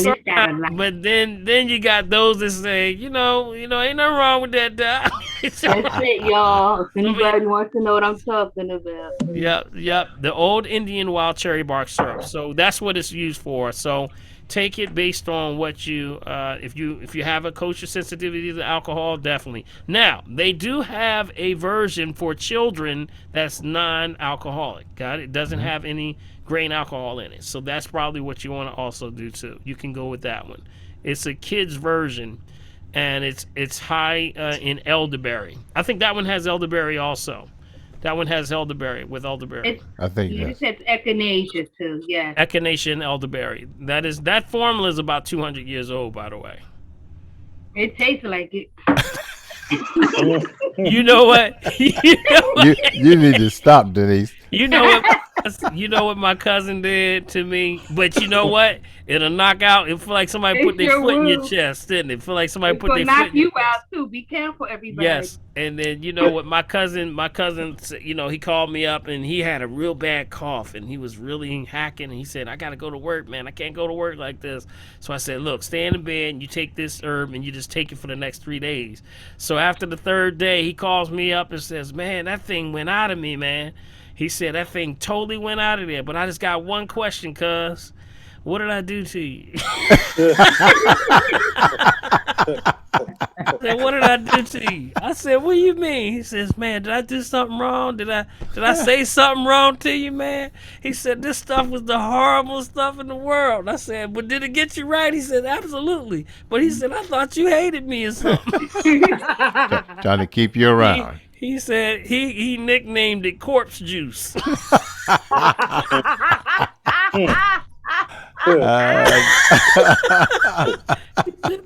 then you got those that say, ain't nothing wrong with that, Doc. That's it, y'all. If anybody wants to know what I'm talking about. Yep. The old Indian wild cherry bark syrup. So that's what it's used for. So take it based on what you, if you have a kosher sensitivity to alcohol, definitely. Now, they do have a version for children that's non-alcoholic. Got it? It doesn't have any grain alcohol in it. So that's probably what you want to also do too. You can go with that one. It's a kid's version, and it's high in elderberry. I think that one has elderberry also. That one has elderberry with elderberry. I think it says echinacea too. Yeah. Echinacea and elderberry. That formula is about 200 years old, by the way. It tastes like it. You know what? You need to stop, Denise. You know what my cousin did to me? But you know what? It'll knock out. It feel like somebody put their foot in your chest, didn't it? Feel like somebody put their foot in knock you out too. Be careful, everybody. Yes. And then you know what my cousin, he called me up and he had a real bad cough and he was really hacking and he said, I gotta go to work, man. I can't go to work like this. So I said, look, stay in the bed and you take this herb and you just take it for the next 3 days. So after the third day, he calls me up and says, man, that thing went out of me, man. He said, that thing totally went out of there, but I just got one question, cuz. What did I do to you? I said, what did I do to you? I said, what do you mean? He says, man, did I do something wrong? Did I say something wrong to you, man? He said, this stuff was the horrible stuff in the world. I said, but did it get you right? He said, absolutely. But he said, I thought you hated me or something. Trying to keep you around. He said he nicknamed it corpse juice.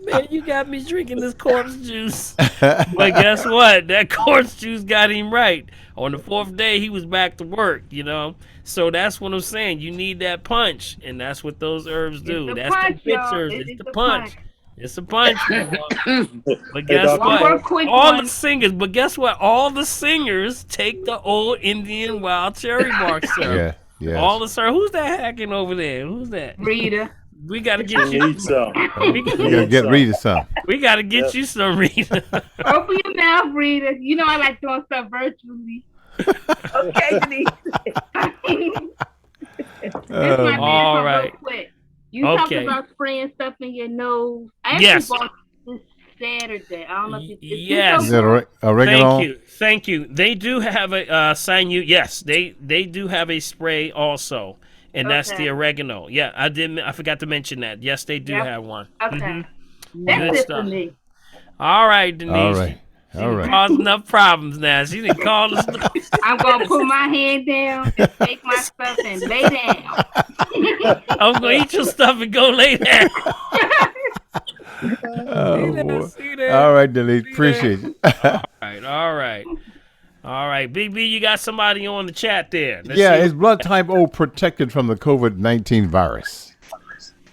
Man, you got me drinking this corpse juice. But guess what? That corpse juice got him right. On the fourth day, he was back to work, So that's what I'm saying. You need that punch, and that's what those herbs do. That's punch, the pictures. It's the punch. It's a punch. But guess what? All the singers take the old Indian wild cherry bark syrup. Yeah. All the sir, who's that hacking over there? Who's that? Rita. We gotta get you. Need some. You gotta get Rita some. We gotta get you some, Rita. Open your mouth, Rita. You know I like doing stuff virtually. Okay, Denise. All right. Real quick. You talked about spraying stuff in your nose. I actually bought this Saturday. I don't know if it's yes. Is it oregano? Thank you. They do have a yes. They do have a spray also, and that's the oregano. Yeah, I forgot to mention that. Yes, they do have one. Okay, that's it for me. All right, Denise. All right. Causing enough problems now. She didn't call us. I'm gonna put my hand down and take my stuff and lay down. I'm gonna eat your stuff and go lay down. Oh, boy. All right, Denise. Appreciate it. All right. Big B, you got somebody on the chat there. Is blood type O protected from the COVID-19 virus?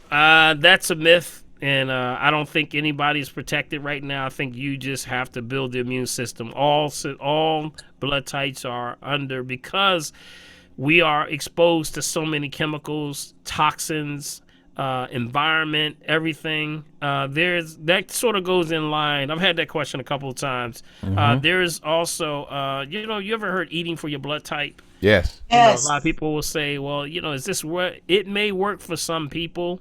That's a myth. And I don't think anybody's protected right now. I think you just have to build the immune system. All blood types are under because we are exposed to so many chemicals, toxins, environment, everything. That sort of goes in line. I've had that question a couple of times. There's also, you ever heard eating for your blood type? Yes. A lot of people will say, well, is this what it may work for some people?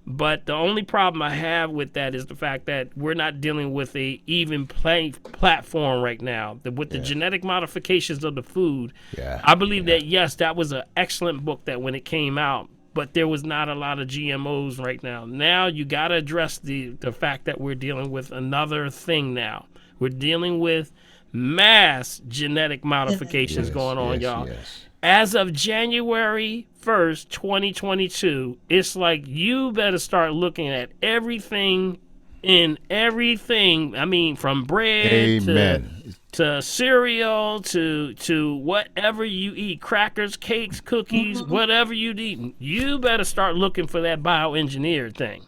But the only problem I have with that is the fact that we're not dealing with a even playing platform right now. With the genetic modifications of the food, I believe that, yes, that was an excellent book that when it came out, but there was not a lot of GMOs right now. Now you got to address the fact that we're dealing with another thing now. We're dealing with mass genetic modifications going on, y'all. Yes. As of January 1st, 2022, it's like you better start looking at everything I mean, from bread to cereal to whatever you eat, crackers, cakes, cookies, whatever you eat, you better start looking for that bioengineered thing.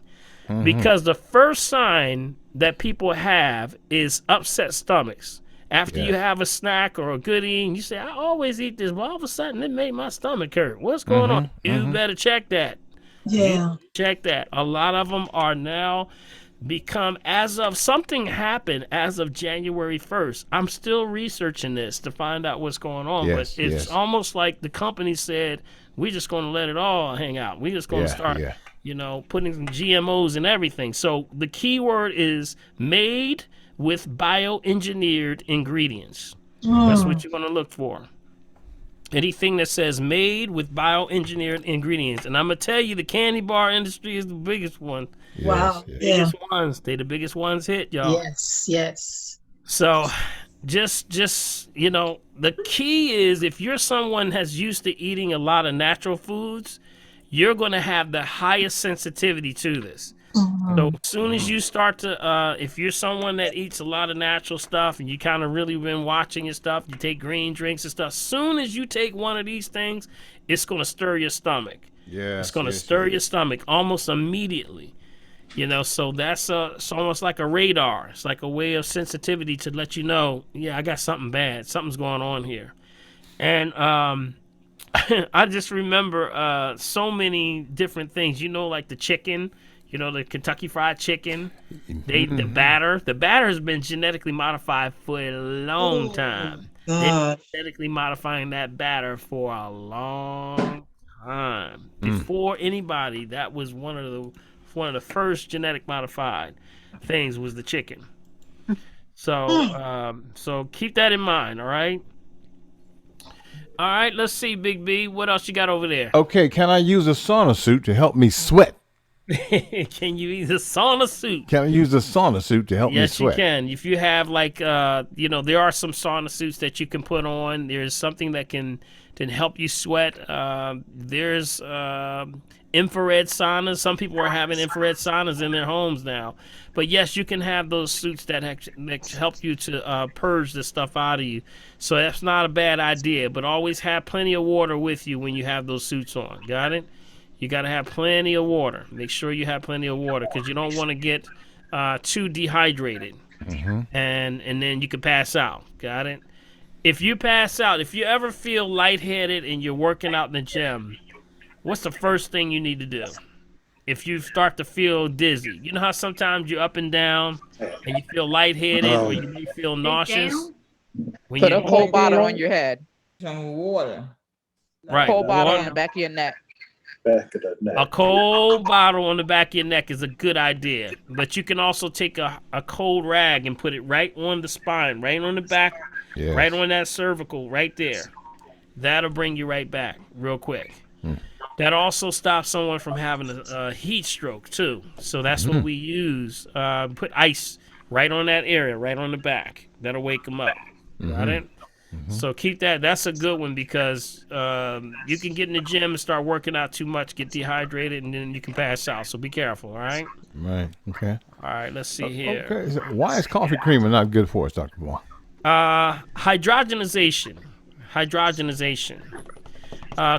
Because the first sign that people have is upset stomachs. After you have a snack or a goodie, and you say, I always eat this, but all of a sudden it made my stomach hurt. What's going on? You better check that. Yeah. Check that. A lot of them are now become, as of something happened as of January 1st. I'm still researching this to find out what's going on, but it's almost like the company said, we're just going to let it all hang out. We're just going to start, putting some GMOs and everything. So the key word is made with bioengineered ingredients. That's what you're going to look for. Anything that says made with bioengineered ingredients. And I'm going to tell you, the candy bar industry is the biggest one. Wow. Biggest ones. They the biggest ones hit, y'all. Yes. So just the key is, if you're someone that's used to eating a lot of natural foods, you're going to have the highest sensitivity to this. So as soon as you start to, if you're someone that eats a lot of natural stuff and you kind of really been watching your stuff, you take green drinks and stuff, as soon as you take one of these things, it's going to stir your stomach. It's going to stir your stomach almost immediately. So that's it's almost like a radar. It's like a way of sensitivity to let you know, I got something bad. Something's going on here. And I just remember so many different things, like the chicken. The Kentucky Fried Chicken, the batter has been genetically modified for a long time. They've been genetically modifying that batter for a long time. Before anybody, that was one of the first genetic modified things was the chicken. So so keep that in mind, all right? All right, let's see, Big B. What else you got over there? Okay, can I use a sauna suit to help me sweat? Can you use a sauna suit? Can I use a sauna suit to help me sweat? Yes, you can. If you have there are some sauna suits that you can put on. There's something that can help you sweat. There's infrared saunas. Some people are having infrared saunas in their homes now. But yes, you can have those suits that help you to purge the stuff out of you. So that's not a bad idea. But always have plenty of water with you when you have those suits on. Got it? You got to have plenty of water. Make sure you have plenty of water, because you don't want to get too dehydrated. And then you can pass out. Got it? If you pass out, if you ever feel lightheaded and you're working out in the gym, what's the first thing you need to do? If you start to feel dizzy, you know how sometimes you're up and down and you feel lightheaded or you may feel nauseous? Put a cold bottle on your head. Some water. Right. Cold bottle on the back of your neck. Back of the neck. A cold bottle on the back of your neck is a good idea. But you can also take a cold rag and put it right on the spine, right on the back, right on that cervical, right there. That'll bring you right back real quick. That also stops someone from having a heat stroke, too. So that's what we use. Put ice right on that area, right on the back. That'll wake them up. Got it? So keep that. That's a good one, because you can get in the gym and start working out too much, get dehydrated, and then you can pass out. So be careful, all right? Right. Okay. All right, let's see here. Okay. So why is coffee creamer not good for us, Dr. Moore? Hydrogenization.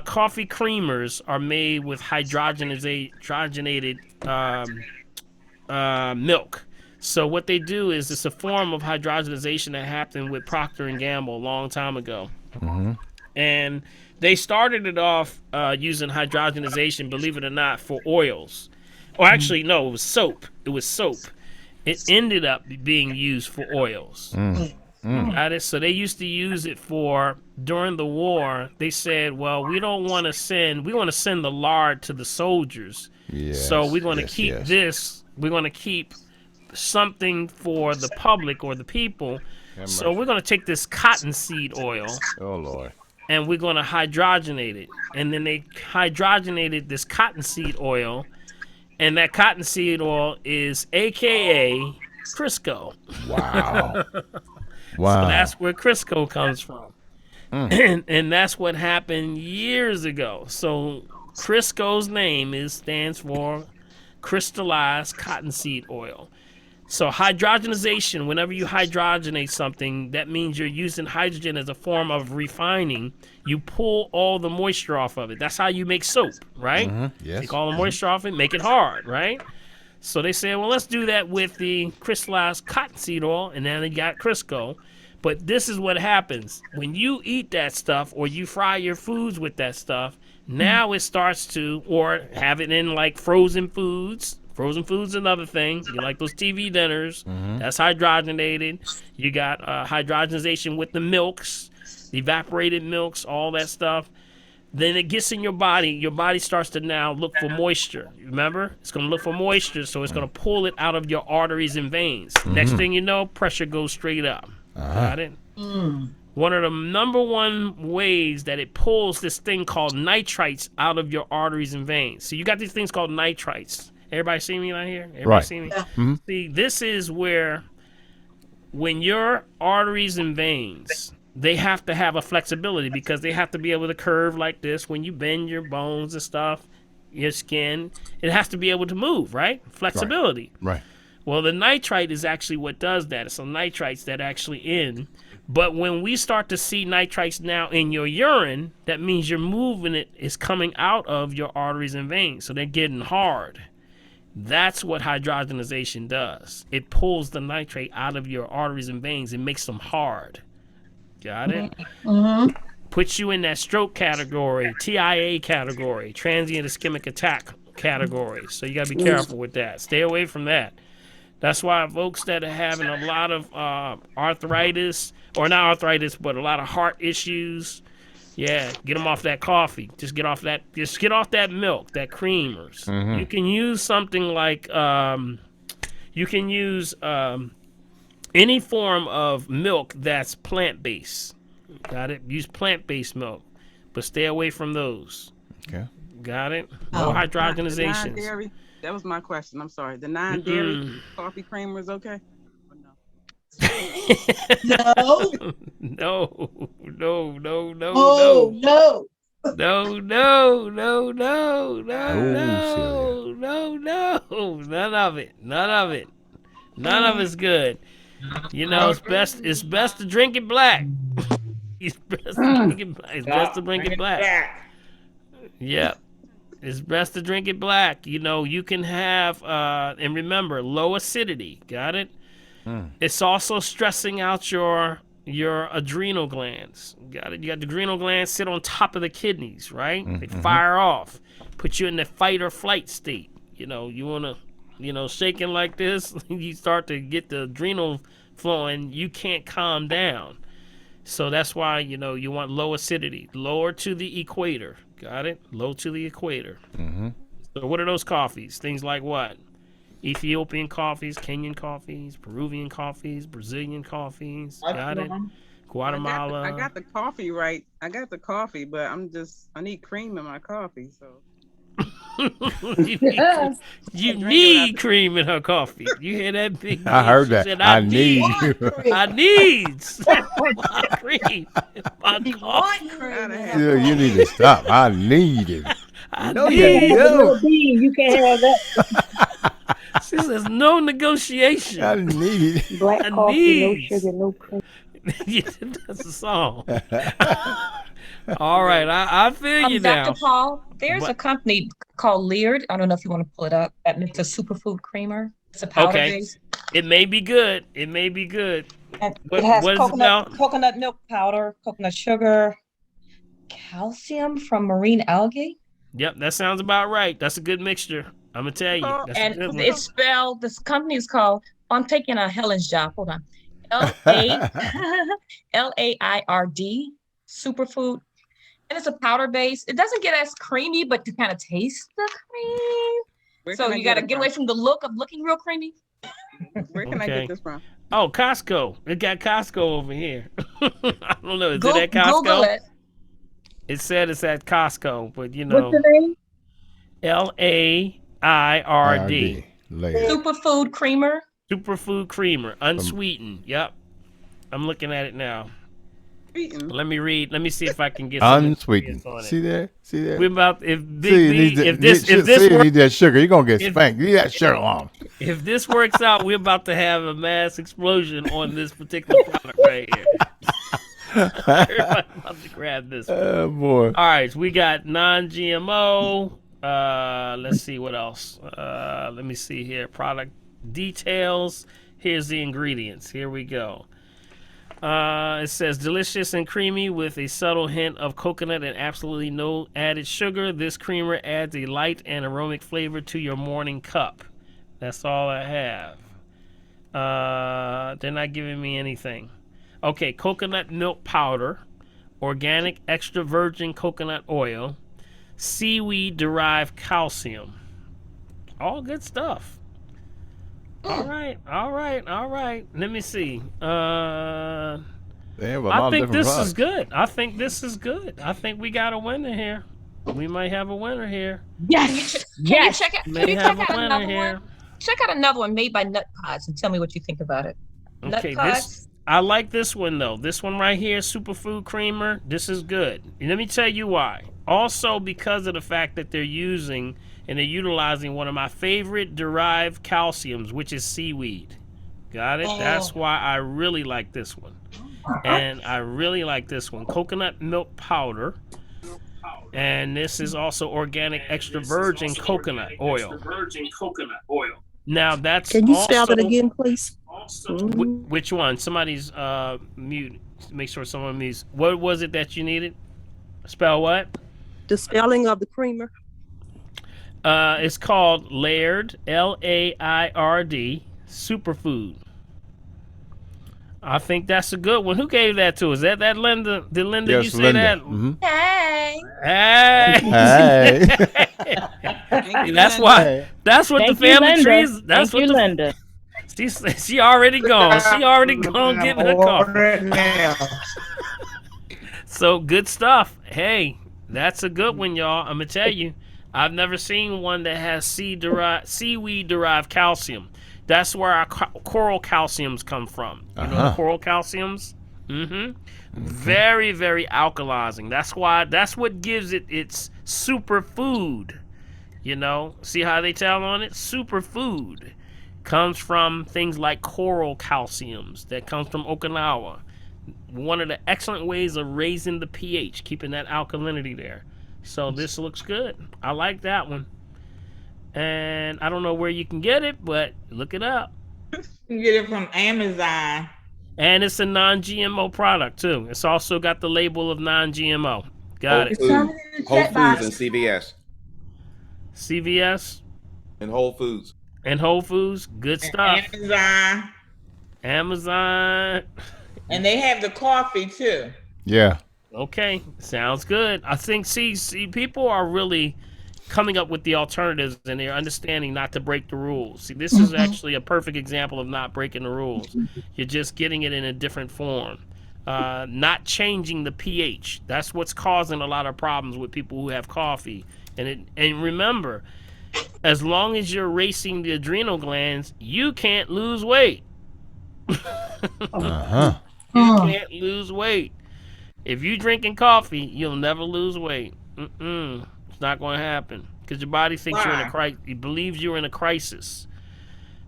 Coffee creamers are made with hydrogenated milk. So what they do is, it's a form of hydrogenization that happened with Procter & Gamble a long time ago. And they started it off using hydrogenization, believe it or not, for oils. Or actually, no, it was soap. It ended up being used for oils. Got it? So they used to use it for, during the war, they said, well, we want to send the lard to the soldiers. So we're going to keep this, we're going to keep something for the public or the people. So we're going to take this cottonseed oil. Oh, Lord. And we're going to hydrogenate it. And then they hydrogenated this cottonseed oil. And that cottonseed oil is AKA Crisco. Wow. Wow. So that's where Crisco comes from. And that's what happened years ago. So Crisco's name stands for crystallized cottonseed oil. So hydrogenization, whenever you hydrogenate something, that means you're using hydrogen as a form of refining. You pull all the moisture off of it. That's how you make soap, right? Yes. Take all the moisture off it, make it hard, right? So they said, well, let's do that with the crystallized cottonseed oil, and then they got Crisco. But this is what happens. When you eat that stuff or you fry your foods with that stuff, now it starts to, or have it in like frozen foods. Frozen foods, another thing. You like those TV dinners. That's hydrogenated. You got hydrogenization with the milks, evaporated milks, all that stuff. Then it gets in your body. Your body starts to now look for moisture. Remember? It's going to look for moisture, so it's going to pull it out of your arteries and veins. Next thing you know, pressure goes straight up. Got it? One of the number one ways that it pulls this thing called nitrites out of your arteries and veins. So you got these things called nitrites. Everybody see me right here? Everybody see me? See, this is where when your arteries and veins, they have to have a flexibility because they have to be able to curve like this when you bend your bones and stuff, your skin. It has to be able to move, right? Flexibility. Right. Well, the nitrite is actually what does that. It's some nitrites that actually in. But when we start to see nitrites now in your urine, that means you're moving it is coming out of your arteries and veins. So they're getting hard. That's what hydrogenization does. It pulls the nitrate out of your arteries and veins and makes them hard. Got it? Puts you in that stroke category, TIA category, transient ischemic attack category. So you got to be careful with that. Stay away from that. That's why folks that are having a lot of arthritis, or not arthritis, but a lot of heart issues, yeah, get them off that coffee. Just get off that milk, that creamers. You can use something like you can use any form of milk that's plant-based. Got it? Use plant-based milk, but stay away from those. Okay. Got it? No hydrogenizations. Non-dairy? That was my question. I'm sorry. The non-dairy coffee creamer is okay? No. No. Oh, no. No, none of it. None of it's good. You know, it's best to drink it black. It's best to drink it black. Yeah. It's best to drink it black. You know, you can have and remember, low acidity. Got it? It's also stressing out your adrenal glands. Got it? You got the adrenal glands sit on top of the kidneys, right? They fire off, put you in the fight or flight state. You know, you want to, shaking like this, you start to get the adrenal flowing. You can't calm down. So that's why, you want low acidity, lower to the equator. Got it? Low to the equator. So what are those coffees? Things like what? Ethiopian coffees, Kenyan coffees, Peruvian coffees, Brazilian coffees. Got it? Guatemala. I got the coffee right. I got the coffee, but I need cream in my coffee, so. you need cream in her coffee. You hear that big? I heard that. Said, I need cream in my coffee. Yeah, you need to stop. I need it. You can't have that. She says no negotiation. I need it. Black coffee, no sugar, no cream. That's a song. All right, I feel you now. Dr. Paul, there's a company called Leard. I don't know if you want to pull it up. That makes a superfood creamer. It's a powder base. It may be good. It may be good. And What- it has what is it now? coconut milk powder, coconut sugar, calcium from marine algae. Yep, that sounds about right. That's a good mixture. I'm gonna tell you. That's a good And one. it's spelled, this company is called, I'm taking a Helen's job. Hold on. Laird, superfood. And it's a powder base. It doesn't get as creamy, but you kind of taste the cream. Where So can I you get got to it get from? away from the look of looking real creamy. Where can I Okay. get this from? Oh, Costco. It got Costco over here. I don't know. Is Go- it at Costco? Google it. It said it's at Costco, but What's the name? LAIRD. Later. Superfood creamer. Superfood creamer, unsweetened. Yep. I'm looking at it now. Eating. Let me read. Let me see if I can get some Unsweetened. on it. See there? See there? We about if Big See, B, if this need that sugar. You're gonna get spanked. Leave that sugar alone. If this works out, we're about to have a mass explosion on this particular product right here. Everybody's about to grab this one. Oh boy. All right, we got non-GMO. Let's see what else. Let me see here. Product details. Here's the ingredients. Here we go. It says delicious and creamy with a subtle hint of coconut and absolutely no added sugar. This creamer adds a light and aromatic flavor to your morning cup. That's all I have. They're not giving me anything. Okay, coconut milk powder, organic extra virgin coconut oil, seaweed derived calcium. All good stuff. All right. Let me see. I think this is good. I think we got a winner here. We might have a winner here. Yes. Can you check out another here. one? Check out another one made by Nut Pods and tell me what you think about it. Okay, Nut Pods. I like this one though. This one right here, superfood creamer. This is good. And let me tell you why. Also because of the fact that they're using and they're utilizing one of my favorite derived calciums, which is seaweed. Got it? That's why I really like this one. And I really like this one. Coconut milk powder. And this is also organic extra virgin coconut oil. Now that's Can you spell it again, please? Which one? Somebody's mute. Make sure someone mutes. What was it that you needed? Spell what? The spelling of the creamer. It's called Laird, Laird, superfood. I think that's a good one. Who gave that to us? That Linda? Did Linda you say Linda. that? Mm-hmm. Hey. That's why. That's what the family trees. That's what Linda. She already gone. She already gone getting her coffee. So good stuff. Hey, that's a good one, y'all. I'm gonna tell you. I've never seen one that has seaweed derived calcium. That's where our coral calciums come from. You know the coral calciums? Very, very alkalizing. That's what gives it its superfood. You know, see how they tell on it? Superfood comes from things like coral calciums that comes from Okinawa. One of the excellent ways of raising the pH, keeping that alkalinity there. So this looks good. I like that one. And I don't know where you can get it, but look it up. You can get it from Amazon. And it's a non-GMO product too. It's also got the label of non-GMO. Got it. Whole Foods and CVS. CVS? And Whole Foods. And Whole Foods. Good stuff. Amazon. And they have the coffee too. Yeah. Okay. Sounds good. I think, see, people are really coming up with the alternatives and they're understanding not to break the rules. See, this is actually a perfect example of not breaking the rules. You're just getting it in a different form. Not changing the pH. That's what's causing a lot of problems with people who have coffee. And remember, as long as you're racing the adrenal glands, you can't lose weight. You can't lose weight. If you're drinking coffee, you'll never lose weight. It's not going to happen because your body thinks you're in a crisis. It believes you're in a crisis.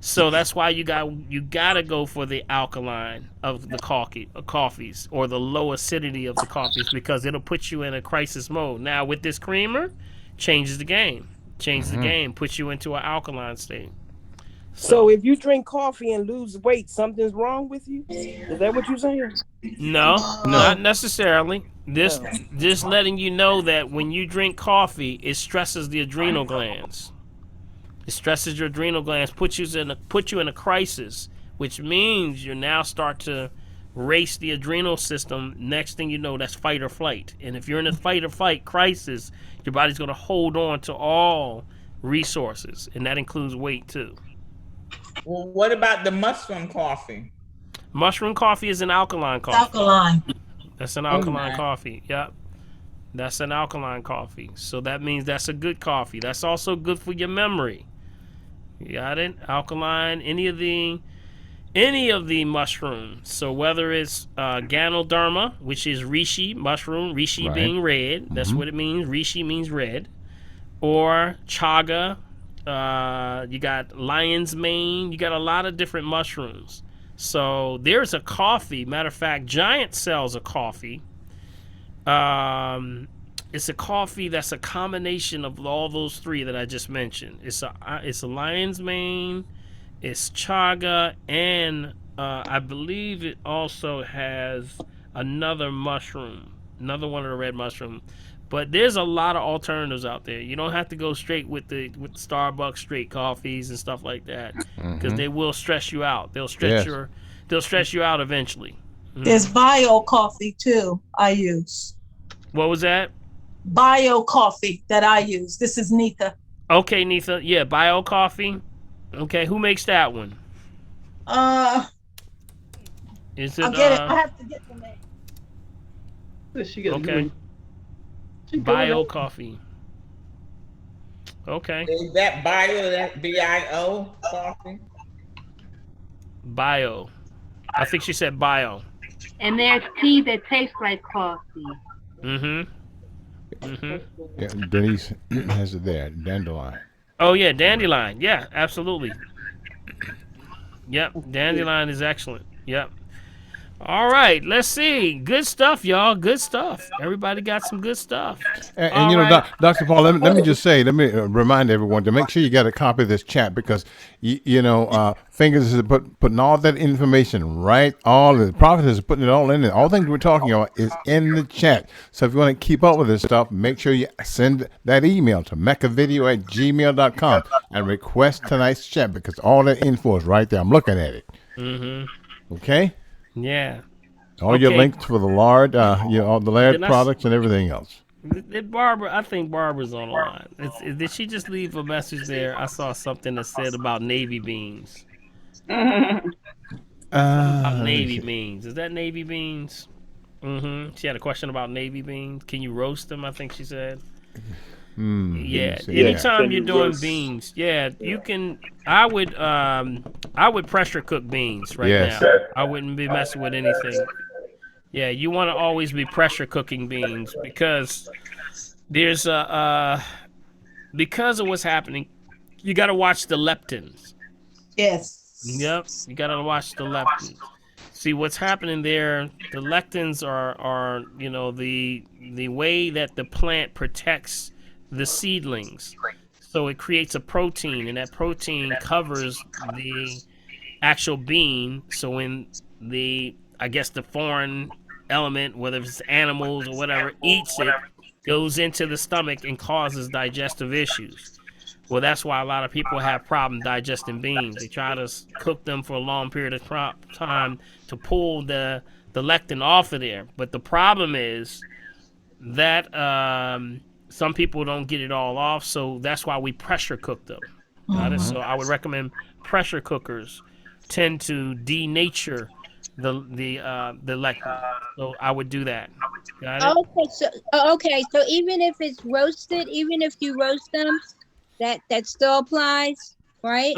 So that's why you gotta go for the alkaline of the coffees or the low acidity of the coffees because it'll put you in a crisis mode. Now with this creamer, changes the game. Puts you into an alkaline state. So if you drink coffee and lose weight, something's wrong with you? Is that what you're saying? No, not necessarily. Just letting you know that when you drink coffee, it stresses the adrenal glands. It stresses your adrenal glands, put you in a crisis, which means you now start to race the adrenal system. Next thing you know, that's fight or flight. And if you're in a fight or flight crisis, your body's going to hold on to all resources, and that includes weight too. Well, what about the mushroom coffee? Mushroom coffee is an alkaline coffee. Alkaline. That's an alkaline coffee. Yep. That's an alkaline coffee. So that means that's a good coffee. That's also good for your memory. You got it? Alkaline, any of the any of the mushrooms. So whether it's Ganoderma, which is reishi mushroom, reishi Right. being red, that's what it means. Reishi means red. Or chaga, you got lion's mane, you got a lot of different mushrooms. So there's a coffee. Matter of fact, Giant sells a coffee. It's a coffee that's a combination of all those three that I just mentioned. It's a lion's mane, it's chaga, and I believe it also has another mushroom, another one of the red mushroom. But there's a lot of alternatives out there. You don't have to go straight with the Starbucks straight coffees and stuff like that, because they will stress you out. They'll stress you out eventually. There's bio coffee too. I use What was that? bio coffee that I use. This is Nita. Okay, Nitha. Yeah, bio coffee. Okay, who makes that one? Is it? I'll get it. I have to get the name. Okay. Bio coffee. Okay. Is that bio? That BIO coffee? Bio. I think she said bio. And there's tea that tastes like coffee. Yeah, Denise has it there. Dandelion. Oh yeah, dandelion. Yeah, absolutely. Yep, dandelion is excellent. Yep. All right, let's see. Good stuff, y'all. Good stuff. Everybody got some good stuff. And you know, right. Dr. Paul, let me just say, let me remind everyone to make sure you got a copy of this chat, because Fingers is putting all that information right. All the Prophet is putting it all in there. All things we're talking about is in the chat. So if you want to keep up with this stuff, make sure you send that email to mechavideo@gmail.com and request tonight's chat, because all that info is right there. I'm looking at it. Okay. Yeah. All your links for the lard, all the lard products and everything else. Did Barbara? I think Barbara's on the line. Did she just leave a message there? I saw something that said about navy beans. Navy beans. Is that navy beans? She had a question about navy beans. Can you roast them? I think she said. Yeah. Anytime you're doing beans, you can. I would pressure cook beans now. I wouldn't be messing with anything. Yeah, you want to always be pressure cooking beans, because there's because of what's happening, you got to watch the leptins. Yes. Yep, you got to watch the leptins. See what's happening there. The lectins are the way that the plant protects the seedlings. So it creates a protein, and that protein covers the actual bean. So when the foreign element, whether it's animals or whatever, eats it, goes into the stomach and causes digestive issues. Well, that's why a lot of people have problem digesting beans. They try to cook them for a long period of time to pull the lectin off of there. But the problem is that some people don't get it all off, so that's why we pressure cook them. Got it? So I would recommend pressure cookers tend to denature the lectin. So I would do that. Got it? Okay, so even if it's roasted, even if you roast them, that still applies, right?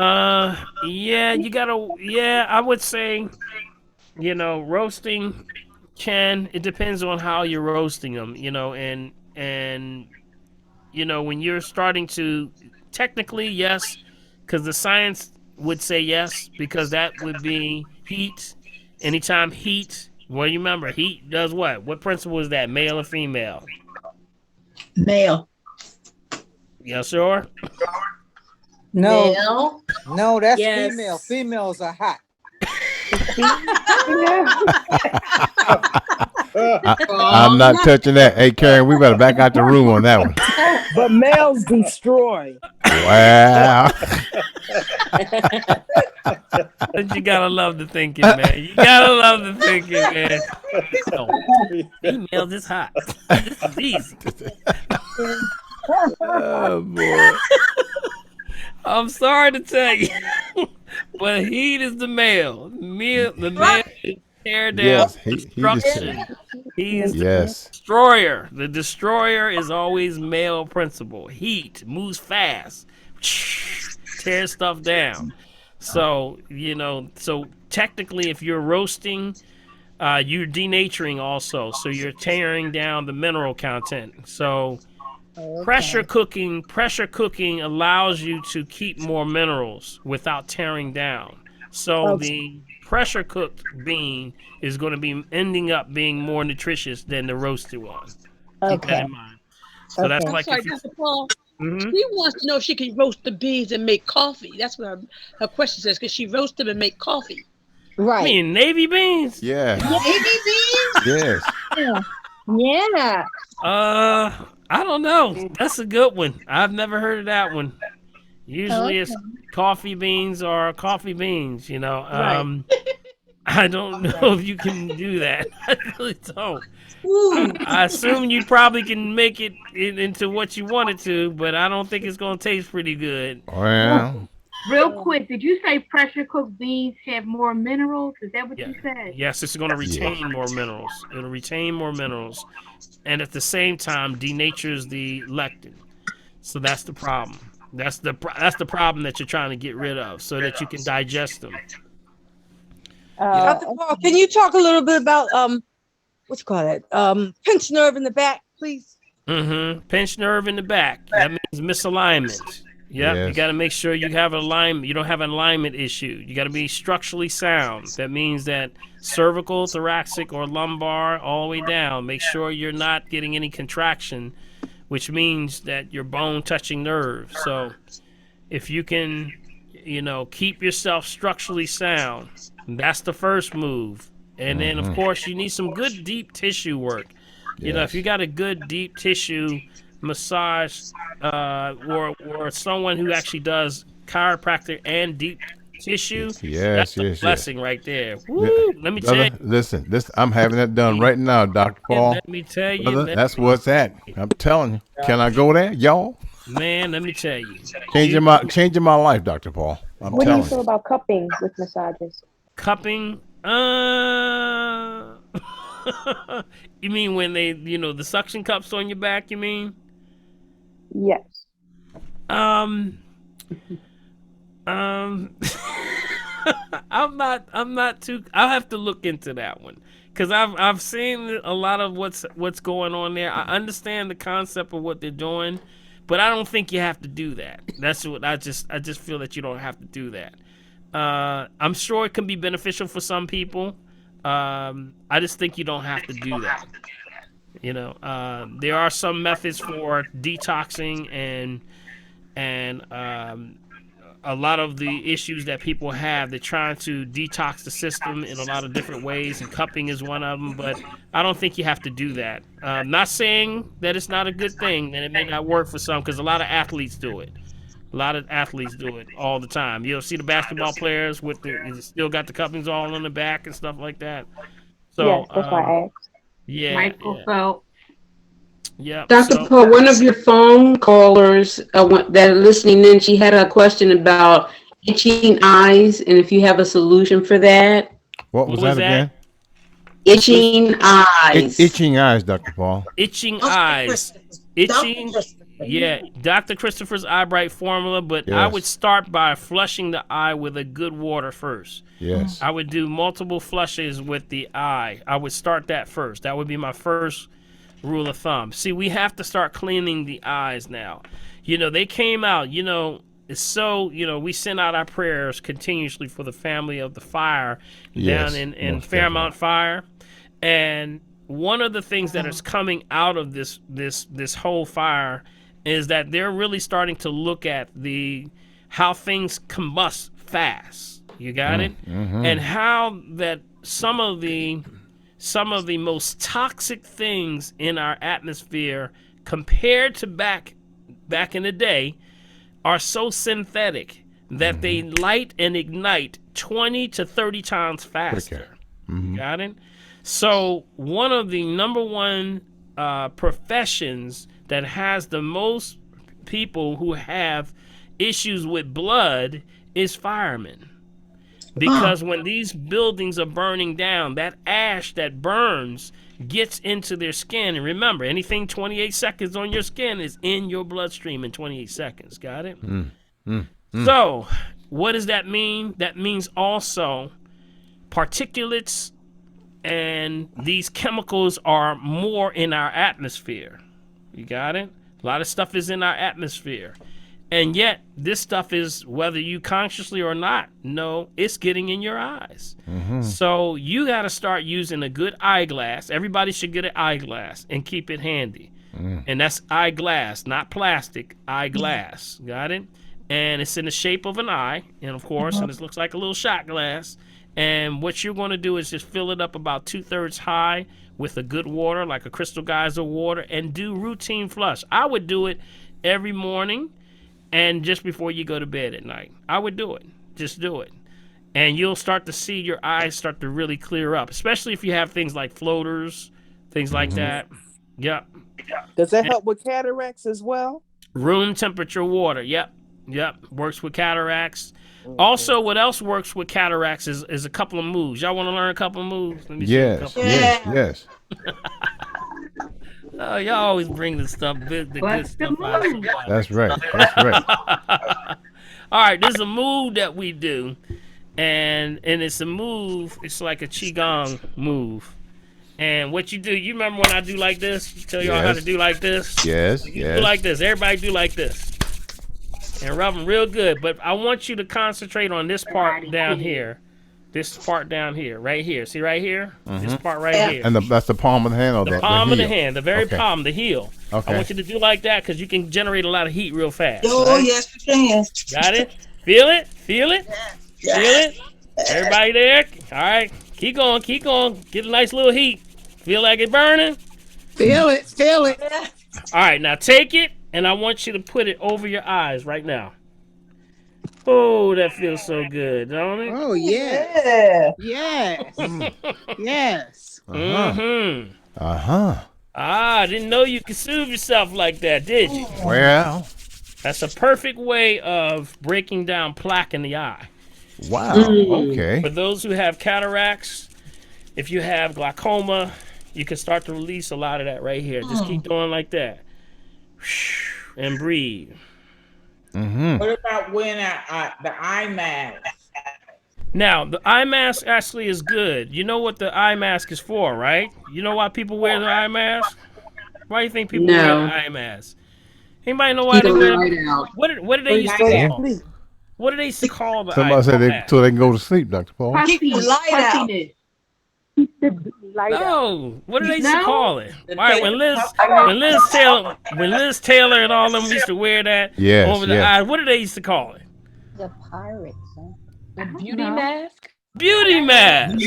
Yeah, you gotta. Yeah, I would say, roasting it depends on how you're roasting them. And when you're starting to, technically yes, because the science would say yes, because that would be heat. Anytime heat, well, you remember heat does what? What principle is that? Male or female? Male. Yes, sure. No, Male? no, that's Yes. female. Females are hot. I'm not touching that. Hey, Karen, we better back out the room on that one. But males destroy. Wow. But you gotta love the thinking, man. You gotta love the thinking, man. Females is hot. This is easy. Oh, boy. I'm sorry to tell you, but heat is the male. The male is tear down, Yes, destruction. He is the Yes. destroyer. The destroyer is always male principle. Heat moves fast, tears stuff down. So technically, if you're roasting, you're denaturing also. So you're tearing down the mineral content. So pressure cooking allows you to keep more minerals without tearing down. So the pressure cooked bean is going to be ending up being more nutritious than the roasted one. Keep that in mind. So that's I'm like sorry, if you. Dr. Paul. Mhm. She wants to know if she can roast the beans and make coffee. That's what her question says. Can she roast them and make coffee? I mean, navy beans? Yes. Navy beans? Yes. Yeah. I don't know. That's a good one. I've never heard of that one. Usually it's coffee beans or coffee beans, you know. Right. I don't know if you can do that. I really don't. I assume you probably can make it into what you want it to, but I don't think it's going to taste pretty good. Well. Real quick, did you say pressure cooked beans have more minerals? Is that what you said? Yes, it's going to retain more minerals. It'll retain more minerals, and at the same time denatures the lectin. So that's the problem. That's the problem that you're trying to get rid of, so that you can digest them. Dr. Paul, can you talk a little bit about what you call that? Pinched nerve in the back, please. Pinched nerve in the back. That means misalignment. Yep. Yes. You got to make sure you have alignment. You don't have an alignment issue. You got to be structurally sound. That means that cervical, thoracic, or lumbar, all the way down. Make sure you're not getting any contraction, which means that your bone touching nerve. So if you can, keep yourself structurally sound, that's the first move. And then, of course, you need some good deep tissue work. If you got a good deep tissue massage, or someone who actually does chiropractic and deep tissue, that's a blessing right there. Woo! Let me tell you. Listen, I'm having that done right now, Dr. Paul. Let me tell you. Brother, that's what's at. I'm telling you. Can I go there, y'all? Man, let me tell you. Changing my life, Dr. Paul. What do you feel about cupping with massages? Cupping? You mean when they, the suction cups on your back, you mean? Yes. I'm not too. I'll have to look into that one, because I've seen a lot of what's going on there. I understand the concept of what they're doing, but I don't think you have to do that. That's what I just feel that you don't have to do that. I'm sure it can be beneficial for some people. I just think you don't have to do that. There are some methods for detoxing and a lot of the issues that people have. They're trying to detox the system in a lot of different ways, and cupping is one of them, but I don't think you have to do that. Not saying that it's not a good thing, and it may not work for some, because a lot of athletes do it. A lot of athletes do it all the time. You'll see the basketball players with still got the cuppings all on the back and stuff like that. So, yes, that's why I asked. Yeah. Michael Phelps. Yeah. Dr. Paul, one of your phone callers that are listening in, she had a question about itching eyes, and if you have a solution for that. What was that again? Itching eyes. Itching eyes, Dr. Paul. Itching eyes. Itching. Yeah, Dr. Christopher's Eye Bright formula, but I would start by flushing the eye with a good water first. Yes. I would do multiple flushes with the eye. I would start that first. That would be my first rule of thumb. See, we have to start cleaning the eyes now. They came out, it's so, we send out our prayers continuously for the family of the fire down in Fairmount Fire. And one of the things that is coming out of this whole fire is that they're really starting to look at how things combust fast. You got it? And how that some of the most toxic things in our atmosphere compared to back in the day are so synthetic that they light and ignite 20 to 30 times faster. Got it? So one of the number one professions that has the most people who have issues with blood is firemen. Because when these buildings are burning down, that ash that burns gets into their skin. And remember, anything 28 seconds on your skin is in your bloodstream in 28 seconds. Got it? So what does that mean? That means also particulates and these chemicals are more in our atmosphere. You got it? A lot of stuff is in our atmosphere. And yet, this stuff is, whether you consciously or not, no, it's getting in your eyes. So you got to start using a good eyeglass. Everybody should get an eyeglass and keep it handy. And that's eyeglass, not plastic, eyeglass. Got it? And it's in the shape of an eye. And of course, and it looks like a little shot glass. And what you're going to do is just fill it up about 2/3 high with a good water, like a Crystal Geyser water, and do routine flush. I would do it every morning and just before you go to bed at night. I would do it. Just do it. And you'll start to see your eyes start to really clear up, especially if you have things like floaters, things like that. Yep. Does that help with cataracts as well? Room temperature water. Yep. Works with cataracts. Also, what else works with cataracts is a couple of moves. Y'all want to learn a couple of moves? Let me see a couple. Yes. Oh, y'all always bring the stuff, the good stuff out. That's right. All right, this is a move that we do, and it's a move. It's like a qigong move. And what you do, you remember when I do like this? Tell y'all how to do like this. Yes. Do like this. Everybody do like this. And rub them real good. But I want you to concentrate on this part down here. This part down here, right here. See right here? This part right here. And that's the palm of the hand, or the palm of the heel? hand, the very palm, the heel. Okay. I want you to do like that because you can generate a lot of heat real fast. Oh, right? yes, you can. Got it? Feel it? Feel it? Feel it? Everybody there? All right. Keep going. Keep going. Get a nice little heat. Feel like it burning? Feel it. Feel it. All right. Now take it, and I want you to put it over your eyes right now. Oh, that feels so good, don't it? Oh, yeah. Yes. Yes. I didn't know you could soothe yourself like that, did you? Well, that's a perfect way of breaking down plaque in the eye. Wow. Okay. For those who have cataracts, if you have glaucoma, you can start to release a lot of that right here. Just keep doing like that. And breathe. What about wearing the eye mask? Now, the eye mask actually is good. You know what the eye mask is for, right? You know why people wear the eye mask? Why do you think people wear the eye mask? Anybody know why they wear it? What did they used to call? What did they used to call the eye mask? Somebody said so they can go to sleep, Dr. Paul. Keep the light out. No, what did they used to call it? All right, when Liz Taylor and all them used to wear that over the eyes, what did they used to call it? The pirates, huh? A beauty mask? Beauty mask.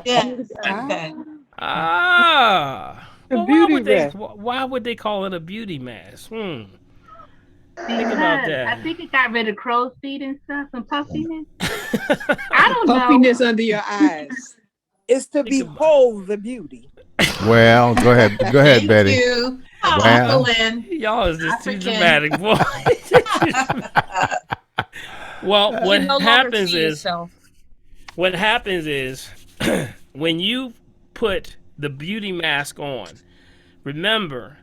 Yes. Okay. Why would they call it a beauty mask? Think Because about that. I think it got rid of crow's feet and stuff and puffiness. I don't know. Puffiness under your eyes. It's to behold the beauty. Well, go ahead, Betty. You. Wow. Y'all is just too dramatic, boy. Well, what happens is when you put the beauty mask on, remember,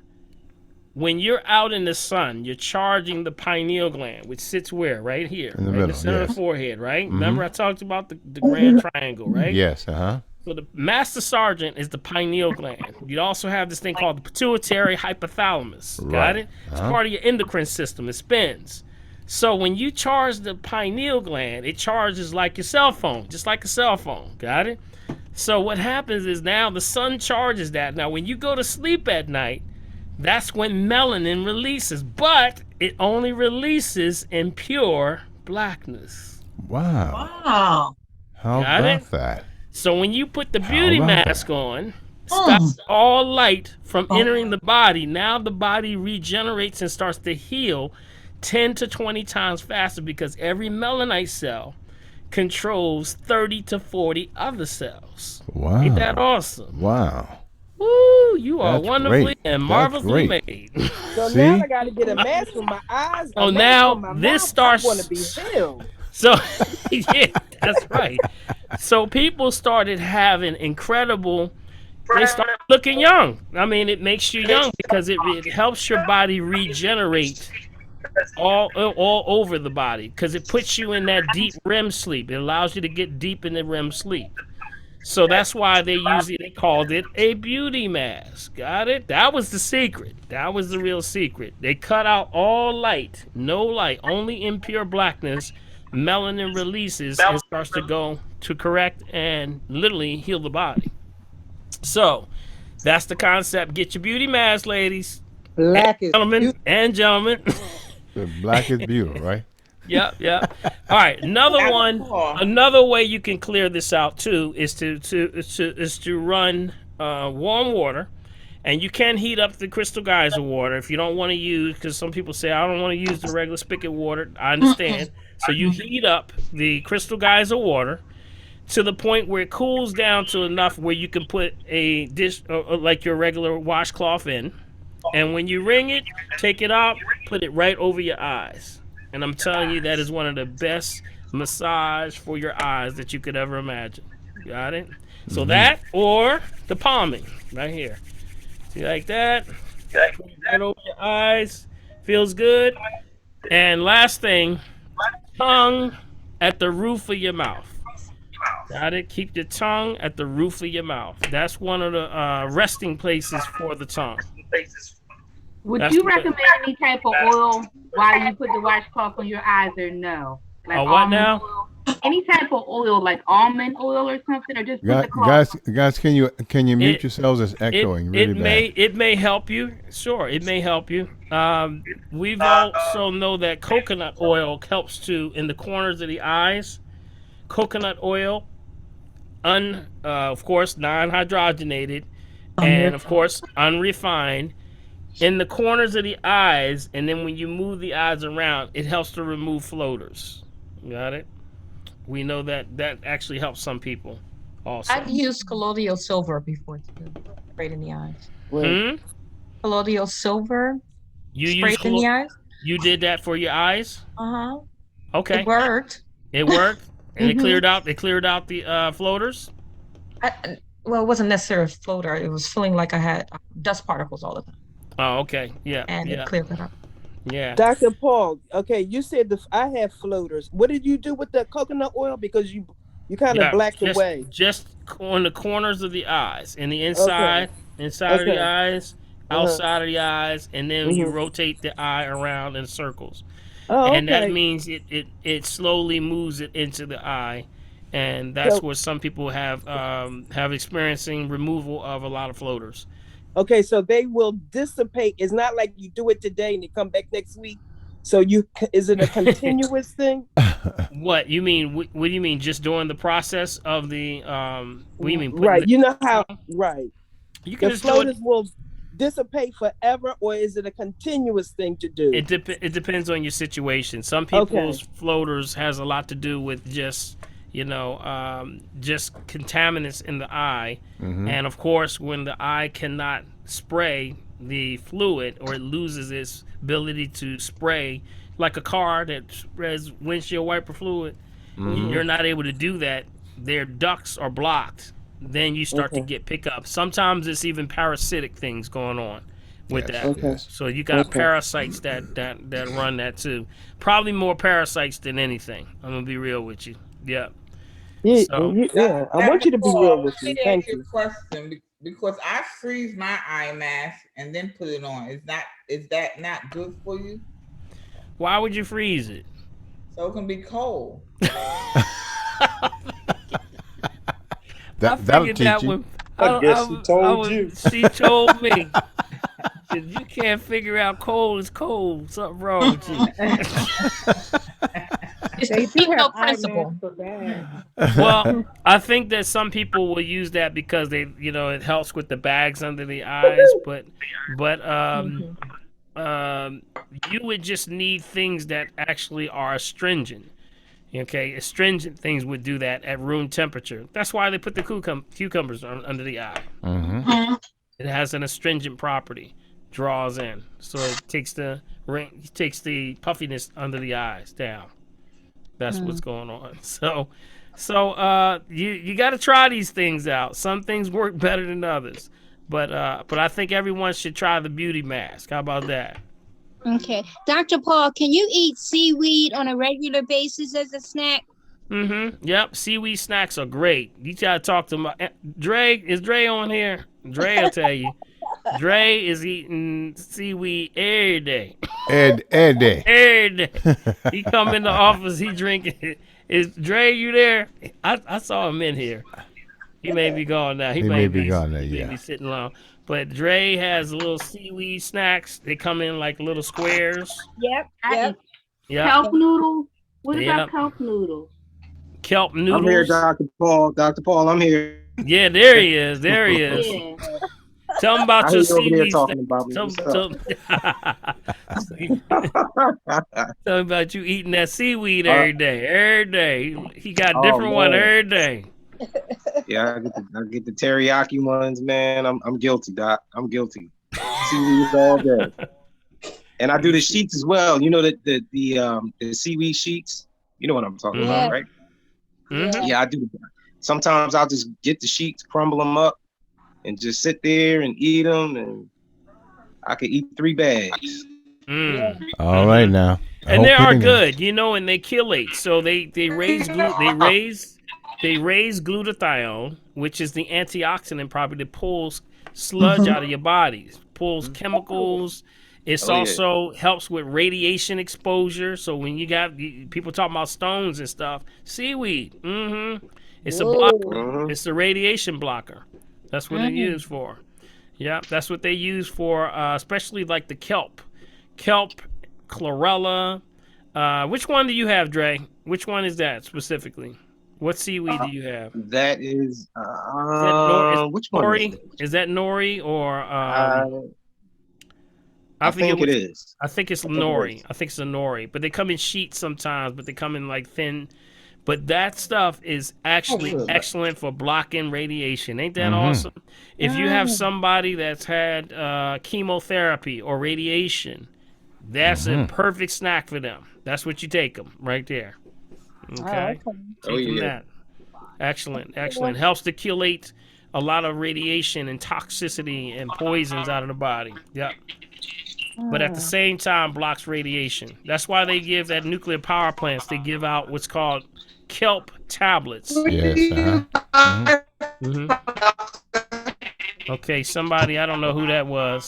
when you're out in the sun, you're charging the pineal gland, which sits where? Right here. In the right middle, in the center of the yes. forehead, right? Remember I talked about the grand triangle, right? Yes, So the master sergeant is the pineal gland. You also have this thing called the pituitary hypothalamus. Got Right. it? It's part of your endocrine system. It spins. So when you charge the pineal gland, it charges like your cell phone, just like a cell phone. Got it? So what happens is now the sun charges that. Now when you go to sleep at night, that's when melanin releases, but it only releases in pure blackness. Wow. Wow. How Got about it? that? So when you put the beauty about mask on, stops all light from entering the body. Now the body regenerates and starts to heal 10 to 20 times faster because every melanite cell controls 30 to 40 other cells. Wow. Ain't that awesome? Wow. Woo, you are That's wonderfully great. and That's marvelously great. made. So See? now I got to get a mask for my eyes. Oh, a mask now for my this mouth. starts- I want to be healed. So, yeah, that's right. So people started having incredible, they started looking young. I mean, it makes you young because it helps your body regenerate all over the body because it puts you in that deep REM sleep. It allows you to get deep in the REM sleep. So that's why they called it a beauty mask. Got it? That was the secret. That was the real secret. They cut out all light, no light, only impure blackness. Melanin releases and starts to go to correct and literally heal the body. So that's the concept. Get your beauty mask, ladies, Black is and gentlemen. The black is beautiful, right? Yep. All right, another way you can clear this out too is to run warm water, and you can heat up the crystal geyser water if you don't want to use, because some people say I don't want to use the regular spigot water. I understand. So you heat up the crystal geyser water to the point where it cools down to enough where you can put a dish like your regular washcloth in, and when you wring it, take it out, put it right over your eyes. And I'm telling you, that is one of the best massage for your eyes that you could ever imagine. Got it? So that or the palming right here. See, like that? Right over your eyes. Feels good. And last thing, tongue at the roof of your mouth. Got it? Keep your tongue at the roof of your mouth. That's one of the resting places for the tongue. Would you recommend any type of oil while you put the washcloth on your eyes, or no? Like what now? Oil? Any type of oil, like almond oil or something, or just put the cloth. Guys, can you mute yourselves? It's echoing really bad. It may help you. Sure, it may help you. We've also know that coconut oil helps too in the corners of the eyes. Coconut oil, of course, non-hydrogenated, and of course, unrefined. In the corners of the eyes, and then when you move the eyes around, it helps to remove floaters. Got it? We know that actually helps some people also. I've used colloidal silver before too, sprayed in the eyes. Colloidal silver sprayed in the eyes. You did that for your eyes? Uh-huh. Okay. It worked. It worked? And it cleared out the floaters? Well, it wasn't necessarily a floater. It was feeling like I had dust particles all the time. Oh, okay. Yeah. And it cleared that up. Yeah. Dr. Paul, okay, you said I have floaters. What did you do with the coconut oil? Because you kind of blacked away. Just on the corners of the eyes, and the inside of the eyes, outside of the eyes, and then you rotate the eye around in circles. And that means it slowly moves it into the eye, and that's where some people have experiencing removal of a lot of floaters. Okay, so they will dissipate. It's not like you do it today and they come back next week. So is it a continuous thing? What you mean? What do you mean? Just during the process of the what do you mean? Right. You know how right. You can the floaters will dissipate forever, or is it a continuous thing to do? It depends on your situation. Some people's floaters has a lot to do with just just contaminants in the eye. And of course, when the eye cannot spray the fluid, or it loses its ability to spray, like a car that sprays windshield wiper fluid, you're not able to do that. Their ducts are blocked. Then you start to get pickup. Sometimes it's even parasitic things going on with that. So you got parasites that run that too. Probably more parasites than anything. I'm gonna be real with you. Yeah. Yeah, I want you to be real with me. Thank you. Question, because I freeze my eye mask and then put it on. Is that not good for you? Why would you freeze it? So it can be cold. That'll teach you. I guess she told you. She told me. You can't figure out cold is cold. Something wrong with you. It's the female principle. Well, I think that some people will use that because it helps with the bags under the eyes, but you would just need things that actually are astringent. Okay, astringent things would do that at room temperature. That's why they put the cucumbers under the eye. It has an astringent property, draws in, so it takes the puffiness under the eyes down. That's what's going on. So you got to try these things out. Some things work better than others, but I think everyone should try the beauty mask. How about that? Okay, Dr. Paul, can you eat seaweed on a regular basis as a snack? Yep. Seaweed snacks are great. You gotta talk to my Dre. Is Dre on here? Dre will tell you. Dre is eating seaweed every day. Every day. Every day. He come in the office. He drinking it. Is Dre you there? I saw him in here. He may be gone now. He may be gone now. he may Yeah. be sitting long. But Dre has little seaweed snacks. They come in like little squares. Yep. I Yep. eat Yeah. kelp noodles. What Yep. about kelp noodles? Kelp I'm here, noodles. Dr. Paul. Dr. Paul, I'm here. Yeah, there he is. There he is. Yeah. Tell him I about hear your you over there seaweed talking snacks. about me. Tell, What's tell, tell him about you eating that seaweed every day. Every day. He got a Oh different one man. every day. Yeah, I get the teriyaki ones, man. I'm guilty, Doc. I'm guilty. Seaweed all day. And I do the sheets as well. You know the seaweed sheets? You know what I'm talking about, right? Yeah, I do. Sometimes I'll just get the sheets, crumble them up, and just sit there and eat them, and I could eat 3 bags. All right now. And they are good, you know, and they chelate. So they raise glutathione, which is the antioxidant property that pulls sludge out of your body, pulls chemicals. It's also helps with radiation exposure. So when you got people talking about stones and stuff, seaweed, it's a blocker. It's a radiation blocker. That's what it's used for. Yeah, that's what they use for, especially like the kelp, chlorella. Which one do you have, Dre? Which one is that specifically? What seaweed do you have? That is, which one is it? Is that nori or I think it is. I think it's nori. I think it's a nori. But they come in sheets sometimes, but they come in like thin. But that stuff is actually excellent for blocking radiation. Ain't that awesome? If you have somebody that's had chemotherapy or radiation, that's a perfect snack for them. That's what you take them right there. Okay. Take them that. Excellent. Helps to chelate a lot of radiation and toxicity and poisons out of the body. Yep. But at the same time blocks radiation. That's why they give at nuclear power plants, they give out what's called kelp tablets. Yes. Okay, somebody, I don't know who that was.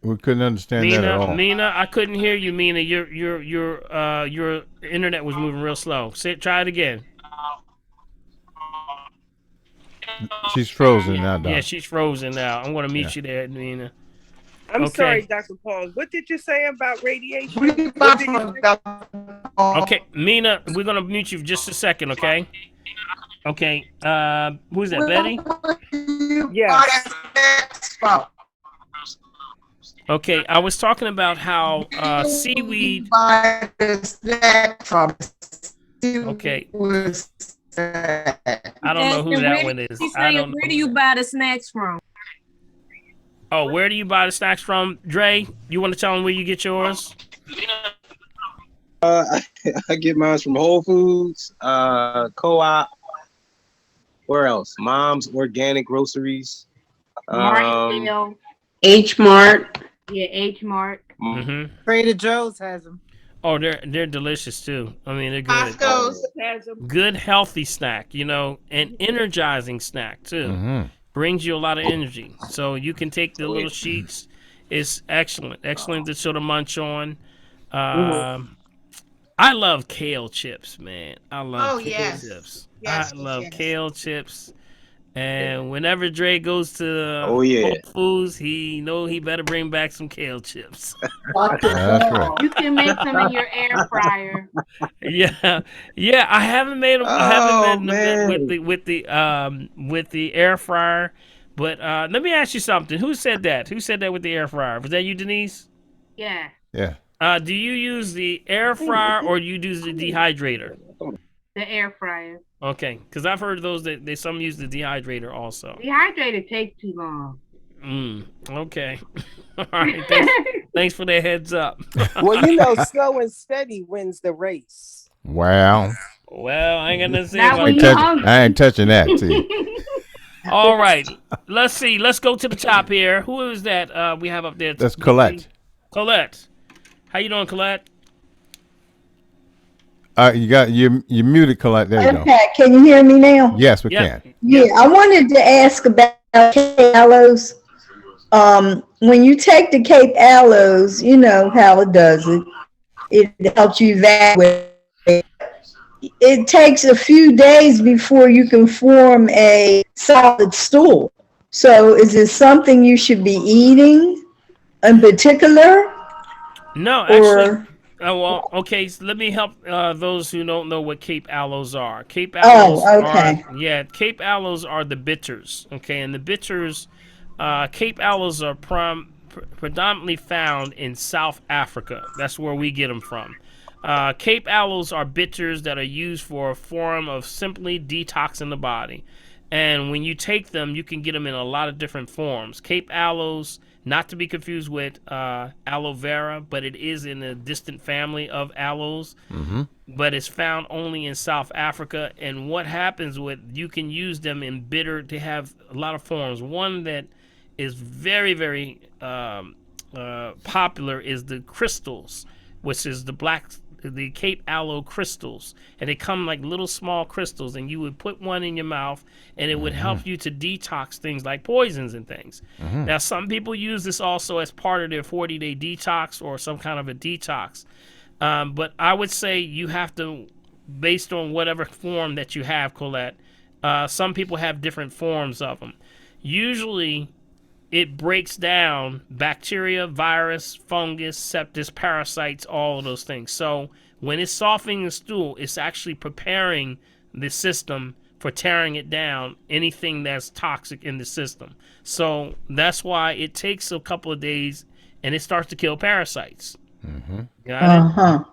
We couldn't understand that at all. Mina, I couldn't hear you, Mina. Your internet was moving real slow. Try it again. She's frozen now, Doc. Yeah, she's frozen now. I'm gonna mute you there, Mina. I'm sorry, Dr. Paul. What did you say about radiation? Okay, Mina, we're gonna mute you for just a second, okay? Okay, who's that, Betty? Yes. Okay, I was talking about how seaweed. Okay. I don't know who that one is. Where do you buy the snacks from? Oh, where do you buy the snacks from, Dre? You want to tell them where you get yours? I get mine from Whole Foods, Co-op. Where else? Mom's Organic Groceries. H Mart. Yeah, H Mart. Trader Joe's has them. Oh, they're delicious too. I mean, they're good. Costco's has them. Good, healthy snack, you know, and energizing snack too. Brings you a lot of energy. So you can take the little sheets. It's excellent to sort of munch on. I love kale chips, man. I love kale chips. I love kale chips. And whenever Dre goes to Whole Foods, he better bring back some kale chips. That's right. You can make them in your air fryer. Yeah. I haven't made them. I haven't made them with the air fryer. But let me ask you something. Who said that? Who said that with the air fryer? Was that you, Denise? Yeah. Yeah. Do you use the air fryer or do you use the dehydrator? The air fryer. Okay, because I've heard those that some use the dehydrator also. Dehydrator takes too long. Okay. All right. Thanks for the heads up. Well, you know, slow and steady wins the race. Wow. Well, I ain't gonna say I ain't touching that. See. All right. Let's see. Let's go to the top here. Who is that we have up there? That's Colette. Colette. How you doing, Colette? You muted, Colette. There you go. Okay, can you hear me now? Yes, we Yep. can. Yeah, I wanted to ask about Cape aloes. When you take the Cape aloes, you know how it does it. It helps you evacuate. It takes a few days before you can form a solid stool. So is it something you should be eating in particular? No, actually. Or Well, okay. So let me help those who don't know what Cape aloes are. Cape aloes okay. Cape aloes are the bitters. Okay, and the bitters, Cape aloes are predominantly found in South Africa. That's where we get them from. Cape aloes are bitters that are used for a form of simply detoxing the body. And when you take them, you can get them in a lot of different forms. Cape aloes, not to be confused with aloe vera, but it is in a distant family of aloes. Mm-hmm. But it's found only in South Africa. And what happens with, you can use them in bitter, to have a lot of forms. One that is very, very popular is the crystals, which is the Cape aloe crystals, and they come like little small crystals, and you would put one in your mouth, and it would help you to detox things like poisons and things. Now, some people use this also as part of their 40-day detox or some kind of a detox, but I would say you have to, based on whatever form that you have, Colette. Some people have different forms of them. Usually it breaks down bacteria, virus, fungus, sepsis, parasites, all of those things. So when it's softening the stool, it's actually preparing the system for tearing it down, anything that's toxic in the system. So that's why it takes a couple of days, and it starts to kill parasites. Got it?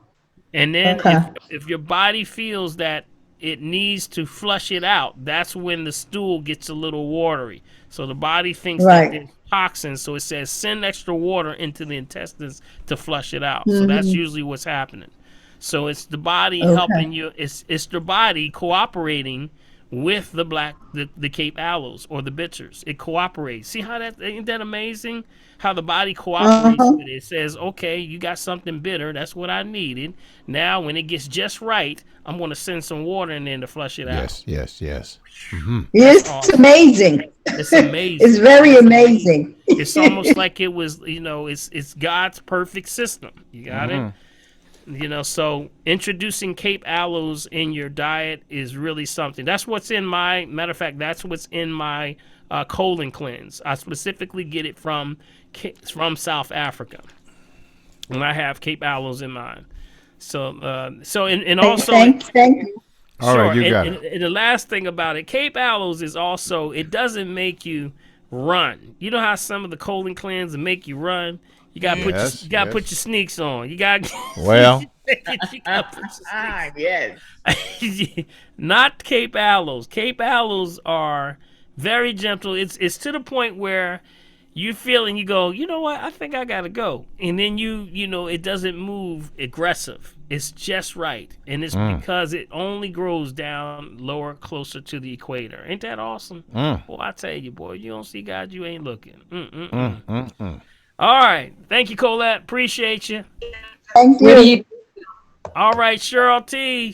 And then if your body feels that it needs to flush it out, that's when the stool gets a little watery. So the body thinks that there's toxins, so it says send extra water into the intestines to flush it out. So that's usually what's happening. So it's the body helping you. It's the body cooperating with the Cape aloes or the bitters. It cooperates. See how ain't that amazing? How the body cooperates with it. It says, okay, you got something bitter. That's what I needed. Now, when it gets just right, I'm going to send some water in there to flush it out. Yes. Mm-hmm. It's awesome. Amazing. It's amazing. It's very amazing. It's almost like it was, it's God's perfect system. You got it? So introducing Cape aloes in your diet is really something. That's what's in matter of fact, that's what's in my colon cleanse. I specifically get it from South Africa, and I have Cape aloes in mine. So and also thank you. All right, you got it. And the last thing about it, Cape aloes is also, it doesn't make you run. You know how some of the colon cleanse make you run? You gotta put your sneaks on. You gotta yes. Not Cape aloes. Cape aloes are very gentle. It's to the point where you feel and you go, you know what? I think I gotta go. And then it doesn't move aggressive. It's just right, and it's because it only grows down lower, closer to the equator. Ain't that awesome? Well, I tell you, boy, you don't see God, you ain't looking. All right, thank you, Colette. Appreciate you. Thank you. All right, Cheryl T.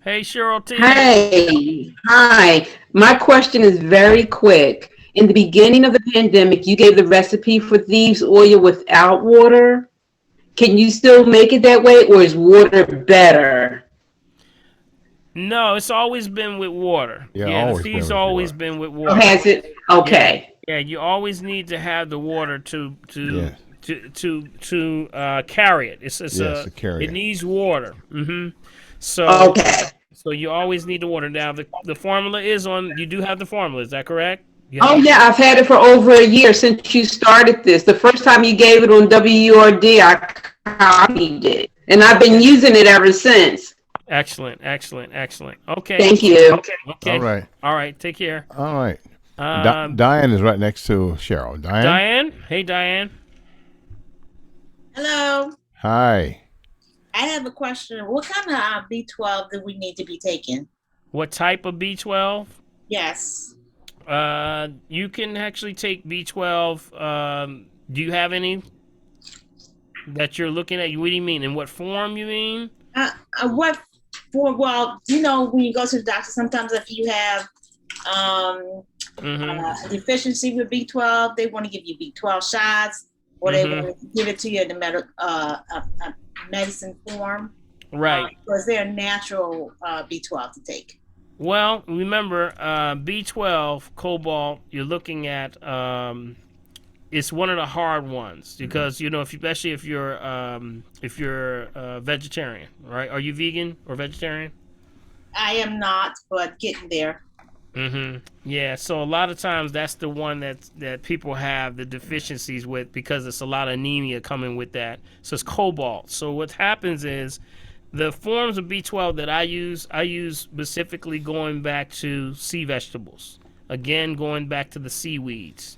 Hey, Cheryl T. Hey, hi. My question is very quick. In the beginning of the pandemic, you gave the recipe for thieves oil without water. Can you still make it that way, or is water better? No, it's always been with water. The thieves always been with water. Oh, has it? Okay. Yeah, you always need to have the water to carry it. It needs water. So So you always need the water. Now the formula is on. You do have the formula. Is that correct? Oh yeah, I've had it for over a year since you started this. The first time you gave it on WURD, I copied it, and I've been using it ever since. Excellent. Okay. Thank you. Okay. All right. Take care. All right. Diane is right next to Cheryl. Diane. Hey, Diane. Hello. Hi. I have a question. What kind of B12 do we need to be taking? What type of B12? Yes. You can actually take B12. Do you have any? that you're looking at? What do you mean? In what form you mean? What for? Well, when you go to the doctor, sometimes if you have a deficiency with B12, they want to give you B12 shots, or they want to give it to you in the medicine form. Right. Because they're natural B12 to take. Well, remember, B12, cobalt, you're looking at, it's one of the hard ones because, especially if you're vegetarian, right? Are you vegan or vegetarian? I am not, but getting there. Yeah, so a lot of times that's the one that people have the deficiencies with because it's a lot of anemia coming with that. So it's cobalt. So what happens is the forms of B12 that I use specifically going back to sea vegetables. Again, going back to the seaweeds.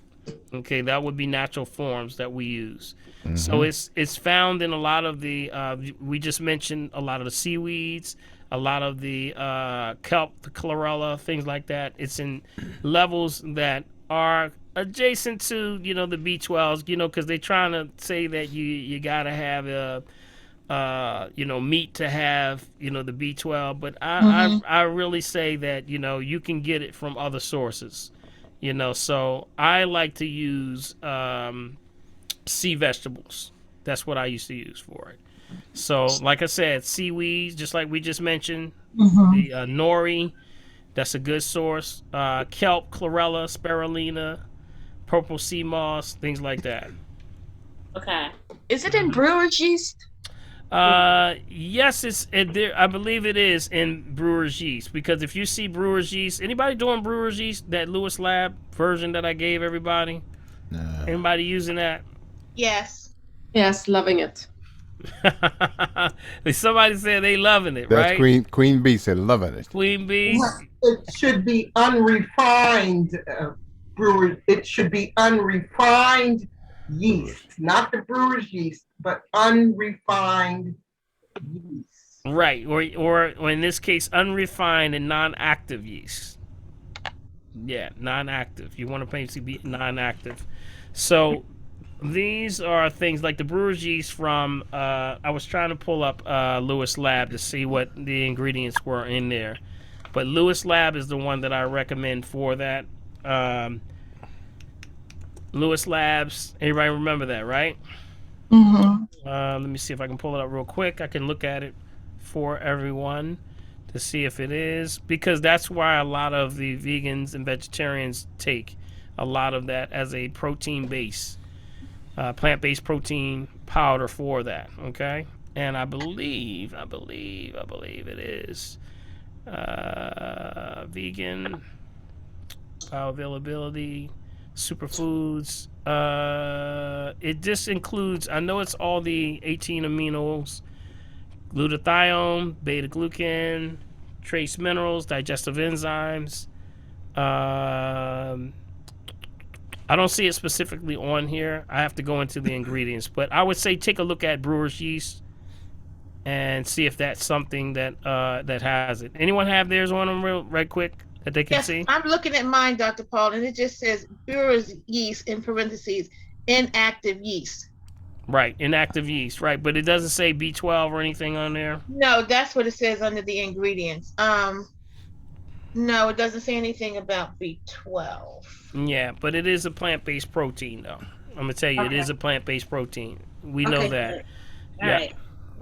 Okay, that would be natural forms that we use. So it's found in a lot of the, we just mentioned a lot of the seaweeds, a lot of the kelp, the chlorella, things like that. It's in levels that are adjacent to, the B12s, because they're trying to say that you got to have meat to have, the B12. But I really say that, you can get it from other sources, So I like to use sea vegetables. That's what I used to use for it. So, like I said, seaweeds, just like we just mentioned, the nori, that's a good source. Kelp, chlorella, spirulina, purple sea moss, things like that. Okay. Is it in brewer's yeast? Yes, I believe it is in brewer's yeast because if you see brewer's yeast, anybody doing brewer's yeast, that Lewis Lab version that I gave everybody? Anybody using that? Yes. Yes, loving it. Somebody said they loving it, That's right? Queen Bee said loving it. Queen Bee. It should be unrefined brewer. It should be unrefined yeast, not the brewer's yeast, but unrefined yeast. Right, or in this case, unrefined and non-active yeast. Yeah, non-active. You want to basically be non-active. So these are things like the brewer's yeast from, I was trying to pull up Lewis Lab to see what the ingredients were in there. But Lewis Lab is the one that I recommend for that. Lewis Labs, everybody remember that, right? Let me see if I can pull it up real quick. I can look at it for everyone to see if it is. Because that's why a lot of the vegans and vegetarians take a lot of that as a protein base. Plant-based protein powder for that, okay? And I believe it is vegan bioavailability superfoods. It just includes, I know it's all the 18 aminos, glutathione, beta glucan, trace minerals, digestive enzymes. I don't see it specifically on here. I have to go into the ingredients, but I would say take a look at brewer's yeast and see if that's something that that has it. Anyone have theirs on them right quick that they can see? I'm looking at mine, Dr. Paul, and it just says brewer's yeast in parentheses, inactive yeast. Right, inactive yeast, right, but it doesn't say B12 or anything on there. No, that's what it says under the ingredients. No, it doesn't say anything about B12. Yeah, but it is a plant-based protein, though. I'm gonna tell you, it is a plant-based protein. We know that. All yeah. right.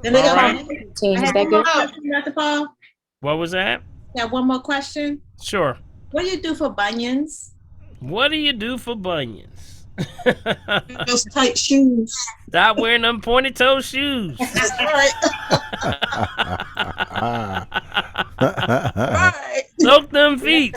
Then I All right. have one more question, Dr. Paul. What was that? Got one more question. Sure. What do you do for bunions? What do you do for bunions? Those tight shoes. Stop wearing them pointy-toe shoes. Soak them feet.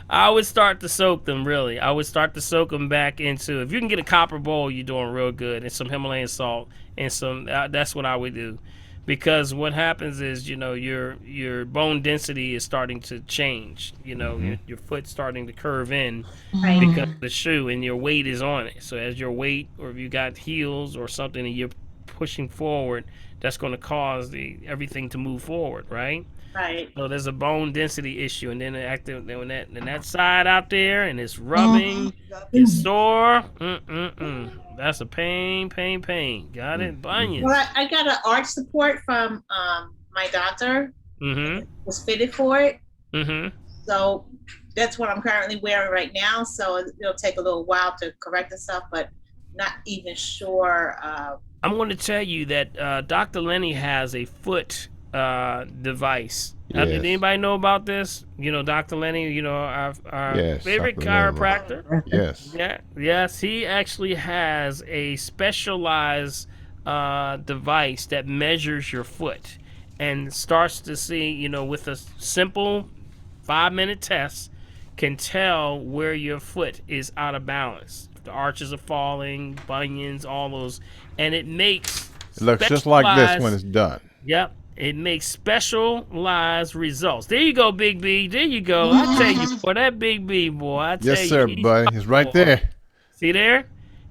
I would start to soak them, really. I would start to soak them back into, if you can get a copper bowl, you're doing real good, and some Himalayan salt, and some, that's what I would do. Because what happens is, your bone density is starting to change. Your foot's starting to curve in because of the shoe, and your weight is on it. So as your weight, or if you got heels or something, and you're pushing forward, that's going to cause everything to move forward, right? Right. So there's a bone density issue, and then when that side out there, and it's rubbing, it's sore. That's a pain. Got it? Bunions. Well, I got an arch support from my doctor. Mm-hmm. Was fitted for it. Mm-hmm. So that's what I'm currently wearing right now. So it'll take a little while to correct itself, but not even sure. I'm going to tell you that Dr. Lenny has a foot device. Yes. Did anybody know about this? You know, Dr. Lenny, you know, our Yes, favorite Dr. Lenny. chiropractor. Yes. Yeah. Yes, he actually has a specialized device that measures your foot and starts to see, you know, with a simple 5-minute test, can tell where your foot is out of balance. The arches are falling, bunions, all those, and it makes It looks just like this when it's done. Yep. It makes specialized results. There you go, Big B. There you go. I tell you, boy, that Big B, boy. I tell Yes, sir, you, buddy. It's right there. See there?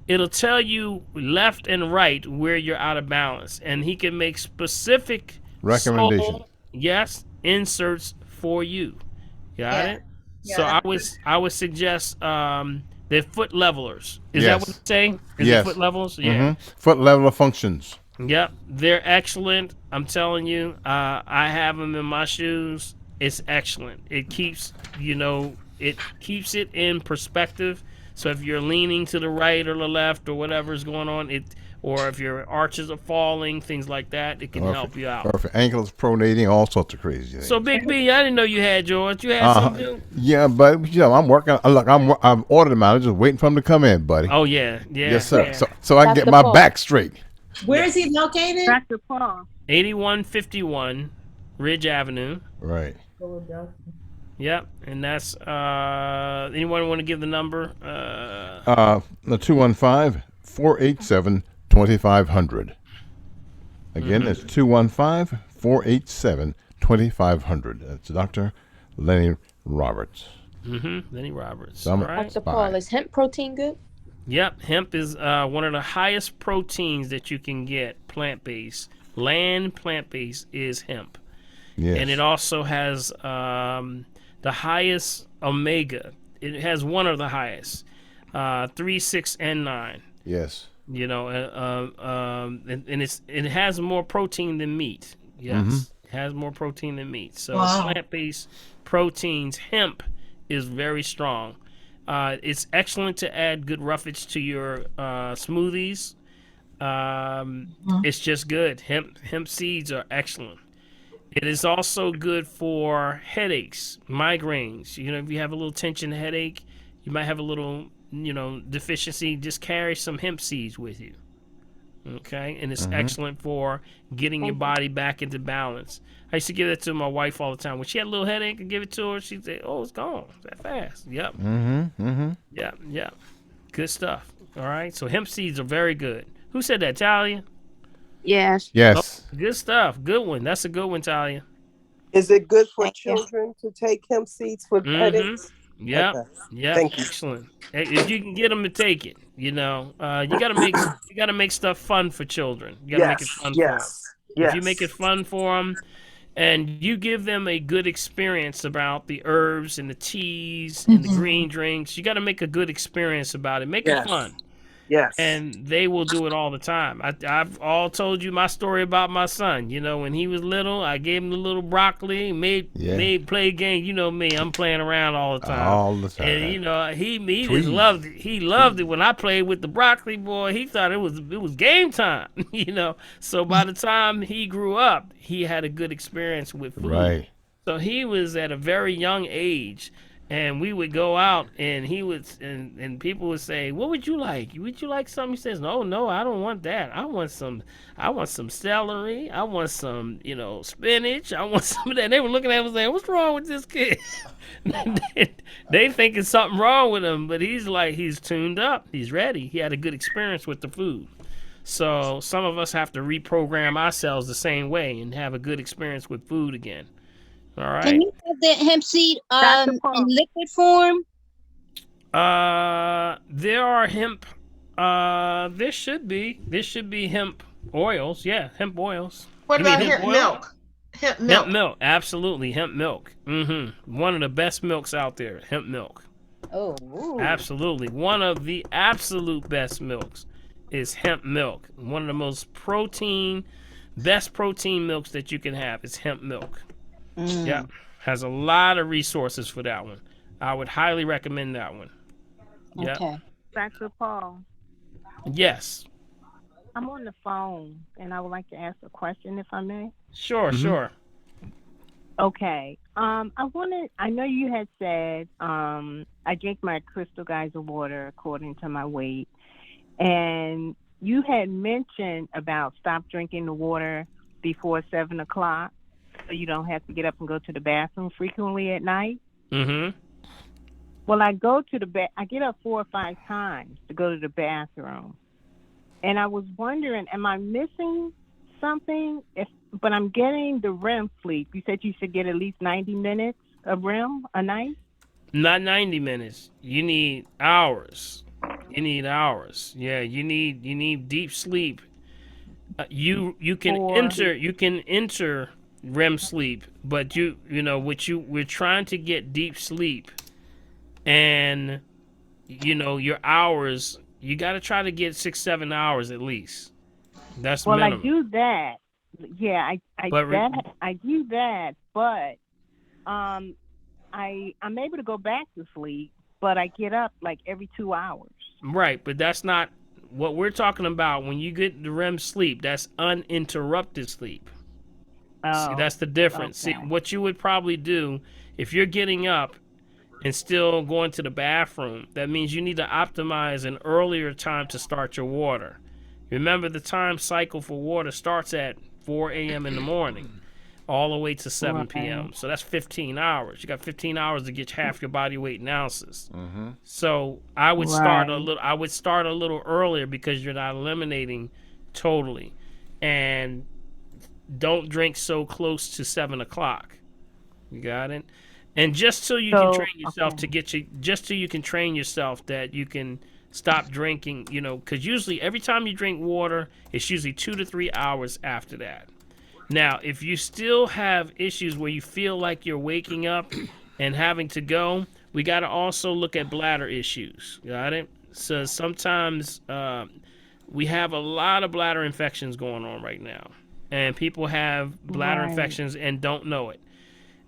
It'll tell you left and right where you're out of balance, and he can make specific Recommendation. inserts for you. Got it? Yeah, So I would suggest the foot levelers. Is Yes. that what you're saying? Is Yes. it foot levelers? Yeah. Foot leveler functions. Yep, they're excellent. I'm telling you, I have them in my shoes. It's excellent. It keeps, you know, it keeps it in perspective. So if you're leaning to the right or the left or whatever's going on, or if your arches are falling, things like that, it can help you out. Perfect. Ankles pronating, all sorts of crazy things. So Big B, I didn't know you had yours. You had some too? Yeah, but you know, I'm working. Look, I've ordered them out. I'm just waiting for them to come in, buddy. Oh yeah. Yes, sir. Yeah. So I can get my back straight. Where is he located? Dr. Paul. 8151 Ridge Avenue. Right. Yep, and that's anyone want to give the number? The 215-487-2500. Again, it's 215-487-2500. That's Dr. Lenny Roberts. Lenny Roberts. All right. Dr. Paul, is hemp protein good? Yep, hemp is one of the highest proteins that you can get, plant-based. Land plant-based is hemp. Yes. And it also has the highest omega. It has one of the highest, 3, 6, and 9. Yes. You know, and it has more protein than meat. Yes, it has more protein than meat. So plant-based proteins, hemp is very strong. It's excellent to add good roughage to your smoothies. It's just good. Hemp seeds are excellent. It is also good for headaches, migraines. You know, if you have a little tension headache, you might have a little, you know, deficiency, just carry some hemp seeds with you. Okay? And it's excellent for getting your body back into balance. I used to give that to my wife all the time. When she had a little headache, I give it to her. She'd say, "Oh, it's gone that fast." Yep. Yeah. Good stuff. All right. So hemp seeds are very good. Who said that, Talia? Yes. Yes. Oh, good stuff. Good one. That's a good one, Talia. Is it good for children to take hemp seeds for headaches? Yeah. Okay. Yeah. Thank you. Excellent. If you can get them to take it, you know, you gotta make stuff fun for children. You gotta make it fun for them. If you make it fun for them, and you give them a good experience about the herbs and the teas and the green drinks, you got to make a good experience about it. Make it fun. Yes. And they will do it all the time. I've all told you my story about my son. You know, when he was little, I gave him the little broccoli, made play a game. You know me, I'm playing around all the time. All the time. And you know, he just loved it. He loved it when I played with the broccoli, boy. He thought it was game time. You know. So by the time he grew up, he had a good experience with food. Right. So he was at a very young age. And we would go out, and he would, and people would say, "What would you like? Would you like something?" He says, "No, I don't want that. I want some celery. I want some, you know, spinach. I want some of that." And they were looking at him and saying, "What's wrong with this kid?" They thinking something wrong with him, but he's tuned up. He's ready. He had a good experience with the food. So some of us have to reprogram ourselves the same way and have a good experience with food again. All right. Can you have that hemp seed in liquid form? There are hemp. There should be hemp oils. Yeah, hemp oils. What You mean about hemp oil? milk? Hemp milk. Hemp milk, absolutely, hemp milk. One of the best milks out there, hemp milk. Oh, Absolutely, one of the absolute best milks is hemp milk. One of the most best protein milks that you can have is hemp milk. Yeah, has a lot of resources for that one. I would highly recommend that one. Yeah. Okay. Dr. Paul, Yes. I'm on the phone and I would like to ask a question if I may. Sure, sure. Okay. I know you had said I drink my Crystal Geyser water according to my weight. And you had mentioned about stop drinking the water before 7 o'clock so you don't have to get up and go to the bathroom frequently at night. Mm-hmm. Well, I get up 4 or 5 times to go to the bathroom. And I was wondering, am I missing something? But I'm getting the REM sleep. You said you should get at least 90 minutes of REM a night? Not 90 minutes. You need hours. You need hours. Yeah, you need deep sleep. You can enter REM sleep, but we're trying to get deep sleep, and your hours. You got to try to get 6-7 hours at least. That's minimum. I do that. Yeah, I do that, but I'm able to go back to sleep, but I get up like every 2 hours. Right, but that's not what we're talking about. When you get the REM sleep, that's uninterrupted sleep. Oh, see, that's the difference. okay. See, what you would probably do if you're getting up and still going to the bathroom, that means you need to optimize an earlier time to start your water. Remember, the time cycle for water starts at 4 a.m. in the morning all the way to 7 p.m. So that's 15 hours. You got 15 hours to get half your body weight in ounces. Mm-hmm. So I would start a little earlier because you're not eliminating totally. And don't drink so close to 7 o'clock. You got it? And just so you can train yourself just so you can train yourself that you can stop drinking, because usually every time you drink water, it's usually 2 to 3 hours after that. Now, if you still have issues where you feel like you're waking up and having to go, we got to also look at bladder issues. Got it? So sometimes we have a lot of bladder infections going on right now, and people have bladder infections and don't know it.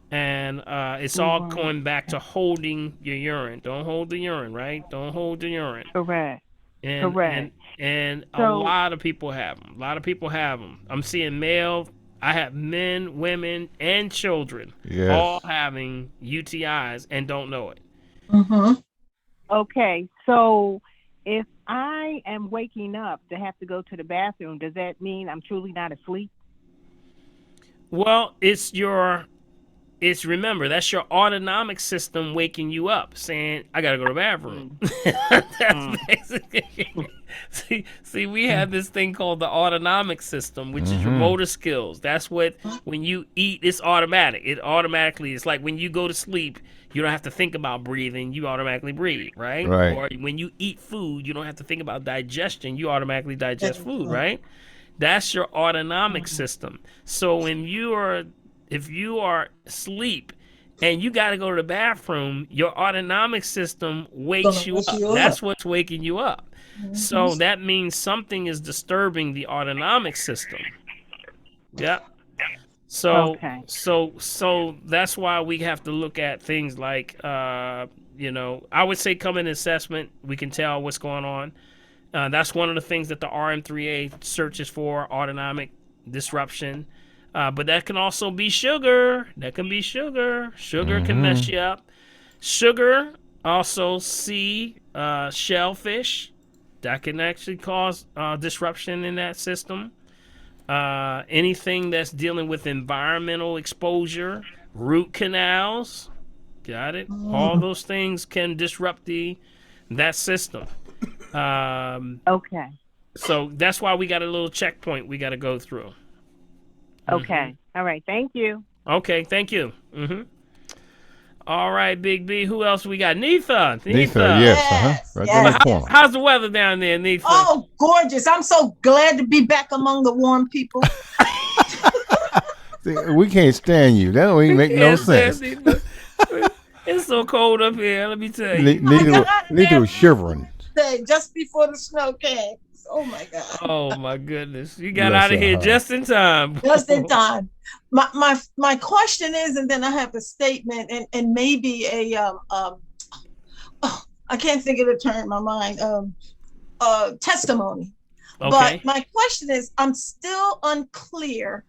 And it's all going back to holding your urine. Don't hold the urine, right? Don't hold the urine. Correct. And a lot of people have them. I'm seeing I have men, women, and children all having UTIs and don't know it. Mm-hmm. Okay, so if I am waking up to have to go to the bathroom, does that mean I'm truly not asleep? Well, remember, that's your autonomic system waking you up, saying, I gotta go to the bathroom. That's basically see, we have this thing called the autonomic system, which is your motor skills. That's what, when you eat, it's automatic. It's like when you go to sleep, you don't have to think about breathing, you automatically breathe, right? Or when you eat food, you don't have to think about digestion, you automatically digest food, right? That's your autonomic system. So if you are asleep and you got to go to the bathroom, your autonomic system wakes you up. That's what's waking you up. So that means something is disturbing the autonomic system. Yeah. So that's why we have to look at things like, I would say come in assessment. We can tell what's going on. That's one of the things that the RM3A searches for, autonomic disruption. But that can also be sugar. Sugar can mess you up. Sugar, also shellfish. That can actually cause disruption in that system. Anything that's dealing with environmental exposure, root canals. Got it? All those things can disrupt that system. Okay. So that's why we got a little checkpoint we got to go through. Okay. All right. Thank you. Okay. Thank you. All right, Big B. Who else we got? Neetha. Yes. Right in the corner. How's the weather down there, Neetha? Oh, gorgeous. I'm so glad to be back among the warm people. We can't stand you. That don't even make no sense. It's so cold up here. Let me tell you. Neither was shivering. Just before the snow came. Oh my God. Oh my goodness. You got Bless out of her here heart. just in time. Just in time. My question is, and then I have a statement and maybe a I can't think of the term in my mind. Testimony. Okay. But my question is, I'm still unclear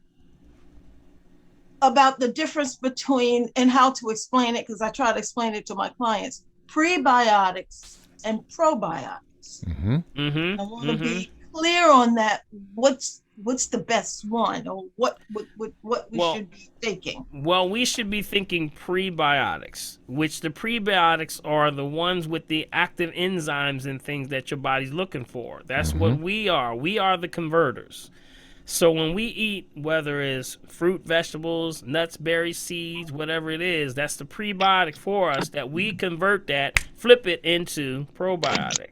about the difference between and how to explain it, because I try to explain it to my clients, prebiotics and probiotics. Mm-hmm. I want to be clear on that. What's the best one, or what we should be taking? Well, we should be thinking prebiotics, which the prebiotics are the ones with the active enzymes and things that your body's looking for. That's what we are. We are the converters. So when we eat, whether it's fruit, vegetables, nuts, berries, seeds, whatever it is, that's the prebiotic for us that we convert that, flip it into probiotic.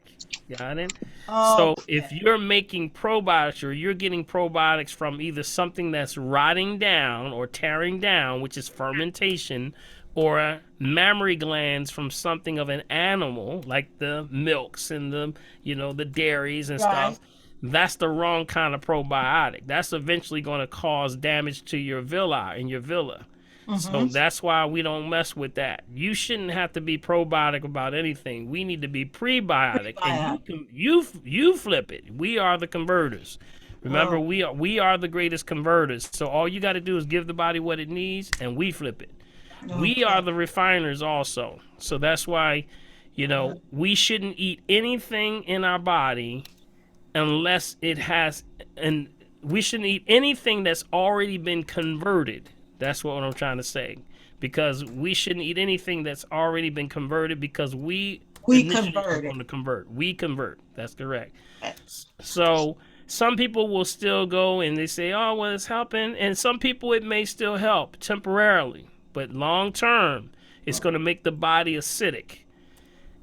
Got it? So if you're making probiotics, or you're getting probiotics from either something that's rotting down or tearing down, which is fermentation, or mammary glands from something of an animal, like the milks and the dairies and stuff, that's the wrong kind of probiotic. That's eventually going to cause damage to your villi and your villa. So that's why we don't mess with that. You shouldn't have to be probiotic about anything. We need to be prebiotic, and you flip it. We are the converters. Remember, we are the greatest converters. So all you got to do is give the body what it needs, and we flip it. We are the refiners also. So that's why, we shouldn't eat anything in our body unless it has, and we shouldn't eat anything that's already been converted. That's what I'm trying to say, because we shouldn't eat anything that's already been converted, because we convert. We convert. That's correct. So some people will still go and they say, oh, well, it's helping. And some people, it may still help temporarily, but long term, it's going to make the body acidic.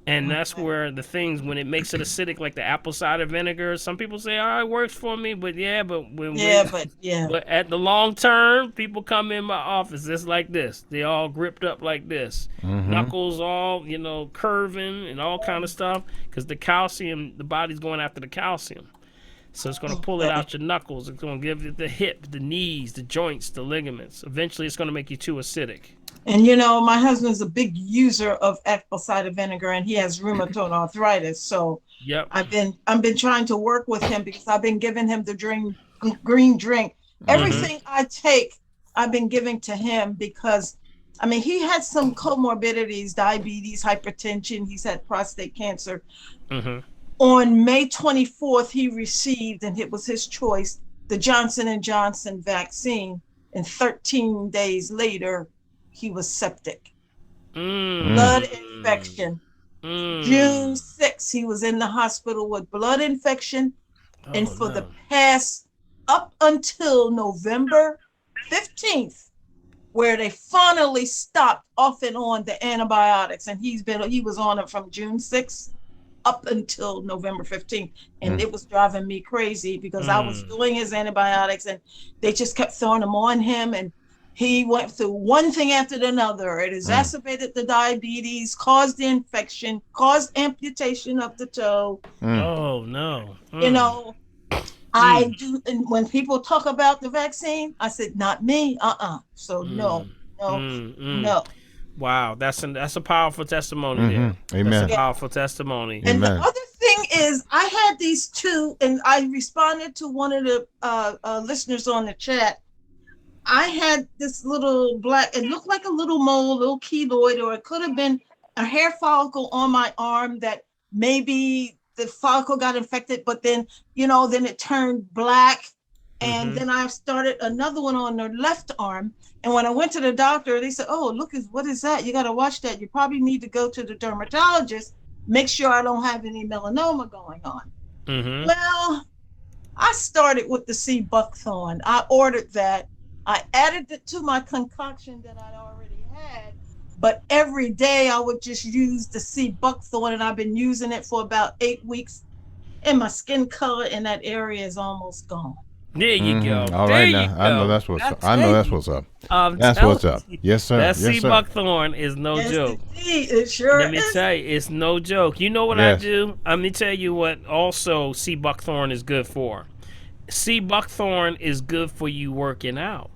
And that's where the things, when it makes it acidic, like the apple cider vinegar, some people say, oh, it works for me. But but at the long term, people come in my office just like this. They all gripped up like this. Knuckles all, curving and all kind of stuff, because the calcium, the body's going after the calcium. So it's going to pull it out your knuckles. It's going to give it the hip, the knees, the joints, the ligaments. Eventually, it's going to make you too acidic. And my husband's a big user of apple cider vinegar, and he has rheumatoid arthritis. So I've been trying to work with him, because I've been giving him the green drink. Everything I take, I've been giving to him, because he had some comorbidities, diabetes, hypertension. He's had prostate cancer. On May 24th, he received, and it was his choice, the Johnson & Johnson vaccine. And 13 days later, he was septic. Blood infection. June 6th, he was in the hospital with blood infection. And for the past, up until November 15th, where they finally stopped off and on the antibiotics. And he was on it from June 6th up until November 15th. And it was driving me crazy, because I was doing his antibiotics and they just kept throwing them on him. And he went through one thing after another. It exacerbated the diabetes, caused the infection, caused amputation of the toe. Oh, no. I do. And when people talk about the vaccine, I said, not me. So no. Wow, that's a powerful testimony there. Amen. That's a powerful testimony. And the other thing is, I had these two, and I responded to one of the listeners on the chat. I had this little black, it looked like a little mole, little keloid, or it could have been a hair follicle on my arm that maybe the follicle got infected, but then, then it turned black. And then I started another one on the left arm. And when I went to the doctor, they said, oh, look, what is that? You got to watch that. You probably need to go to the dermatologist. Make sure I don't have any melanoma going on. Well, I started with the sea buckthorn. I ordered that. I added it to my concoction that I'd already had. But every day I would just use the sea buckthorn, and I've been using it for about 8 weeks. And my skin color in that area is almost gone. There you go. All there right you now. go. I know that's what's up. I know that's what's up. That's what's up. Yes, sir. That Yes, sea sir. buckthorn is no Yes, joke. indeed, it sure Let me is. tell you, it's no joke. You know what I Yes. do? Let me tell you what also sea buckthorn is good for. Sea buckthorn is good for you working out.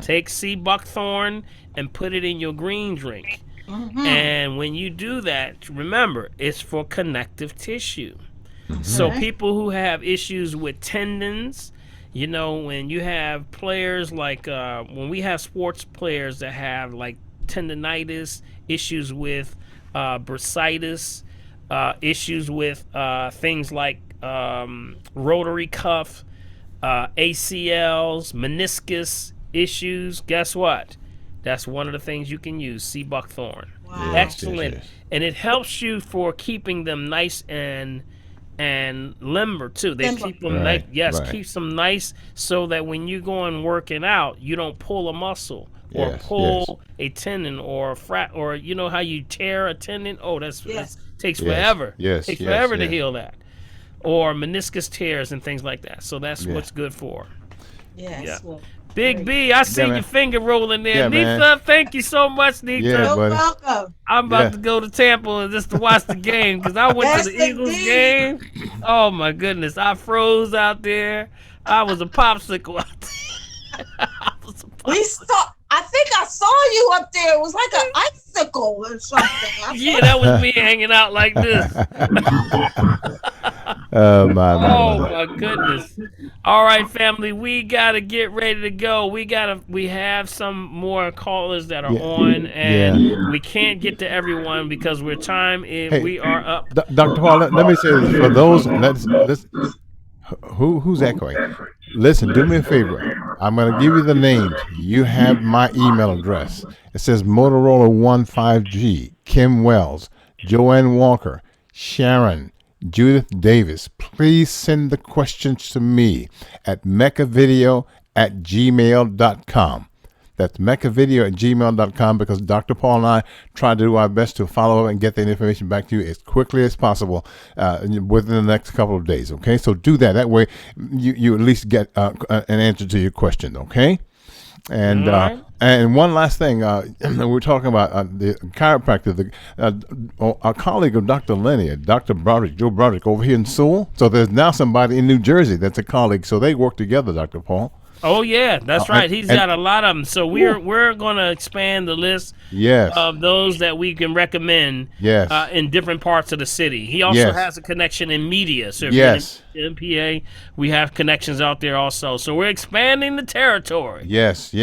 Take sea buckthorn and put it in your green drink. And when you do that, remember, it's for connective tissue. So people who have issues with tendons, you know, when you have players like when we have sports players that have like tendonitis, issues with bursitis, issues with things like rotary cuff, ACLs, meniscus issues, guess what? That's one of the things you can use, sea buckthorn. Wow. Excellent. And it helps you for keeping them nice and limber too. They keep them nice. Yes, keeps them nice so that when you go and working out, you don't pull a muscle or pull a tendon or a or you know how you tear a tendon. Oh, that's takes forever. Takes forever to heal that. Or meniscus tears and things like that. So that's what's good for. Yes. Yeah. Well, Big B, I see your finger rolling there. Yeah, Nita, man. thank you so much, Nita. Yeah, buddy. welcome. I'm about to go to Tampa just to watch the game because I went to the Eagles game. Oh my goodness, I froze out there. I was a popsicle out there. We saw. I think I saw you up there. It was like an icicle or something. Yeah, that was me hanging out like this. Oh my. Oh my goodness. All right, family, we gotta get ready to go. We have some more callers that are on, and we can't get to everyone because we are up. Dr. Paul, let me say this for those. Let's who's echoing? Listen, do me a favor. I'm going to give you the names. You have my email address. It says Motorola 15G, Kim Wells, Joanne Walker, Sharon, Judith Davis. Please send the questions to me at mechavideo@gmail.com. That's mechavideo@gmail.com because Dr. Paul and I try to do our best to follow up and get that information back to you as quickly as possible within the next couple of days. Okay, so do that. That way you at least get an answer to your question. Okay, and and one last thing, we're talking about the chiropractor, a colleague of Dr. Lenny, Dr. Broderick, Joe Broderick over here in Seoul. So there's now somebody in New Jersey that's a colleague. So they work together, Dr. Paul. Oh yeah, that's right. He's got a lot of them. So we're going to expand the list of those that we can recommend in different parts of the city. He also has a connection in media. So if you're in MPA, we have connections out there also. So we're expanding the territory. Yes.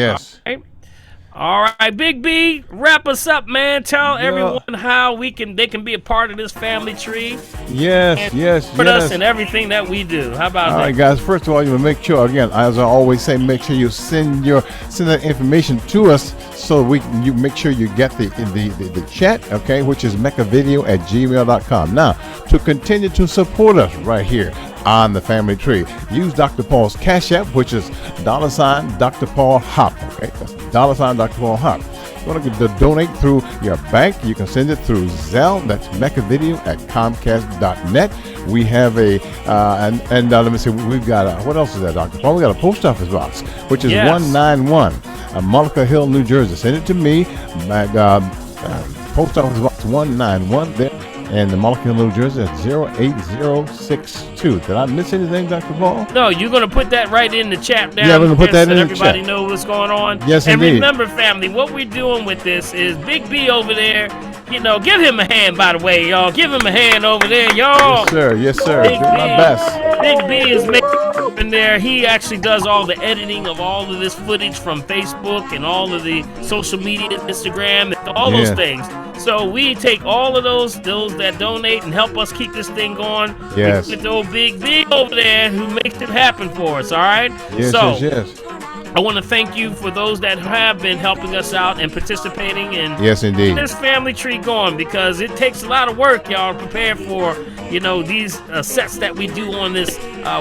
All right, Big B, wrap us up, man. Tell everyone how they can be a part of this family tree. Yes. Support us in everything that we do. How about that? All right, guys. First of all, you make sure, again, as I always say, make sure you send that information to us so you make sure you get the chat, okay, which is mechavideo@gmail.com. Now, to continue to support us right here on the family tree, use Dr. Paul's Cash App, which is $ Dr. Paul Hop. Okay, that's $ Dr. Paul Hop. You want to donate through your bank, you can send it through Zelle. That's mechavideo@comcast.net. We have let me see, we've got what else is that, Dr. Paul? We got a post office box, which is 191 Mullica Hill, New Jersey. Send it to me. Post office box 191 there. And the Mullica Hill, New Jersey at 08062. Did I miss anything, Dr. Paul? No, you're going to put that right in the chat down. Yeah, we're going to put that in the chat. Everybody know what's going on. Yes, and indeed. remember, family, what we're doing with this is Big B over there. You know, give him a hand, by the way, y'all. Give him a hand over there, y'all. Yes, sir. Do my best. Big B is making in there. He actually does all the editing of all of this footage from Facebook and all of the social media, Instagram, and all those things. So we take all of those that donate and help us keep this thing going. Yes. With the old Big B over there who makes it happen for us, all right? Yes. I want to thank you for those that have been helping us out and participating in this family tree going, because it takes a lot of work, y'all, to prepare for, these sets that we do on this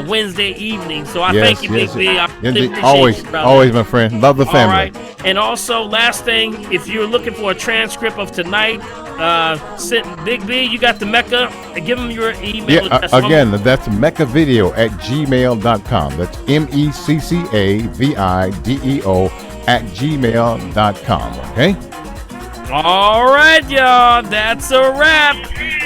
Wednesday evening. So I thank you, Big B. I really appreciate you, brother. Always, my friend. Love the family. All right. And also, last thing, if you're looking for a transcript of tonight, Big B, you got the Mecca. Give them your email Yeah, address. again, that's meccavideo@gmail.com. That's MECCAVIDEO@gmail.com. Okay. All right, y'all. That's a wrap.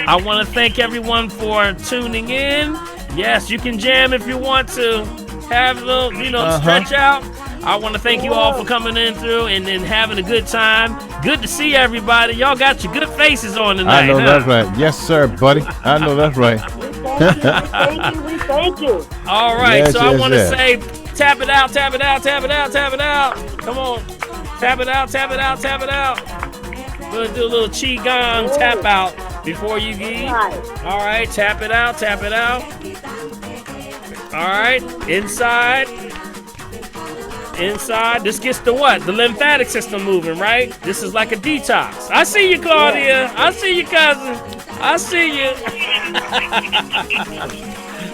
I want to thank everyone for tuning in. Yes, you can jam if you want to. Have a little, stretch out. I want to thank you all for coming in through and then having a good time. Good to see everybody. Y'all got your good faces on tonight. I know that's right. Yes, sir, buddy. I know that's right. Thank you. All right, Yes, so I yes, want to yes. say, tap it out, tap it out, tap it out, tap it out. Come on, tap it out, tap it out, tap it out. We're gonna do a little qigong tap out before you leave. All right, tap it out, tap it out. All right, inside. This gets the what? The lymphatic system moving, right? This is like a detox. I see you, Claudia. I see you, cousin. I see you.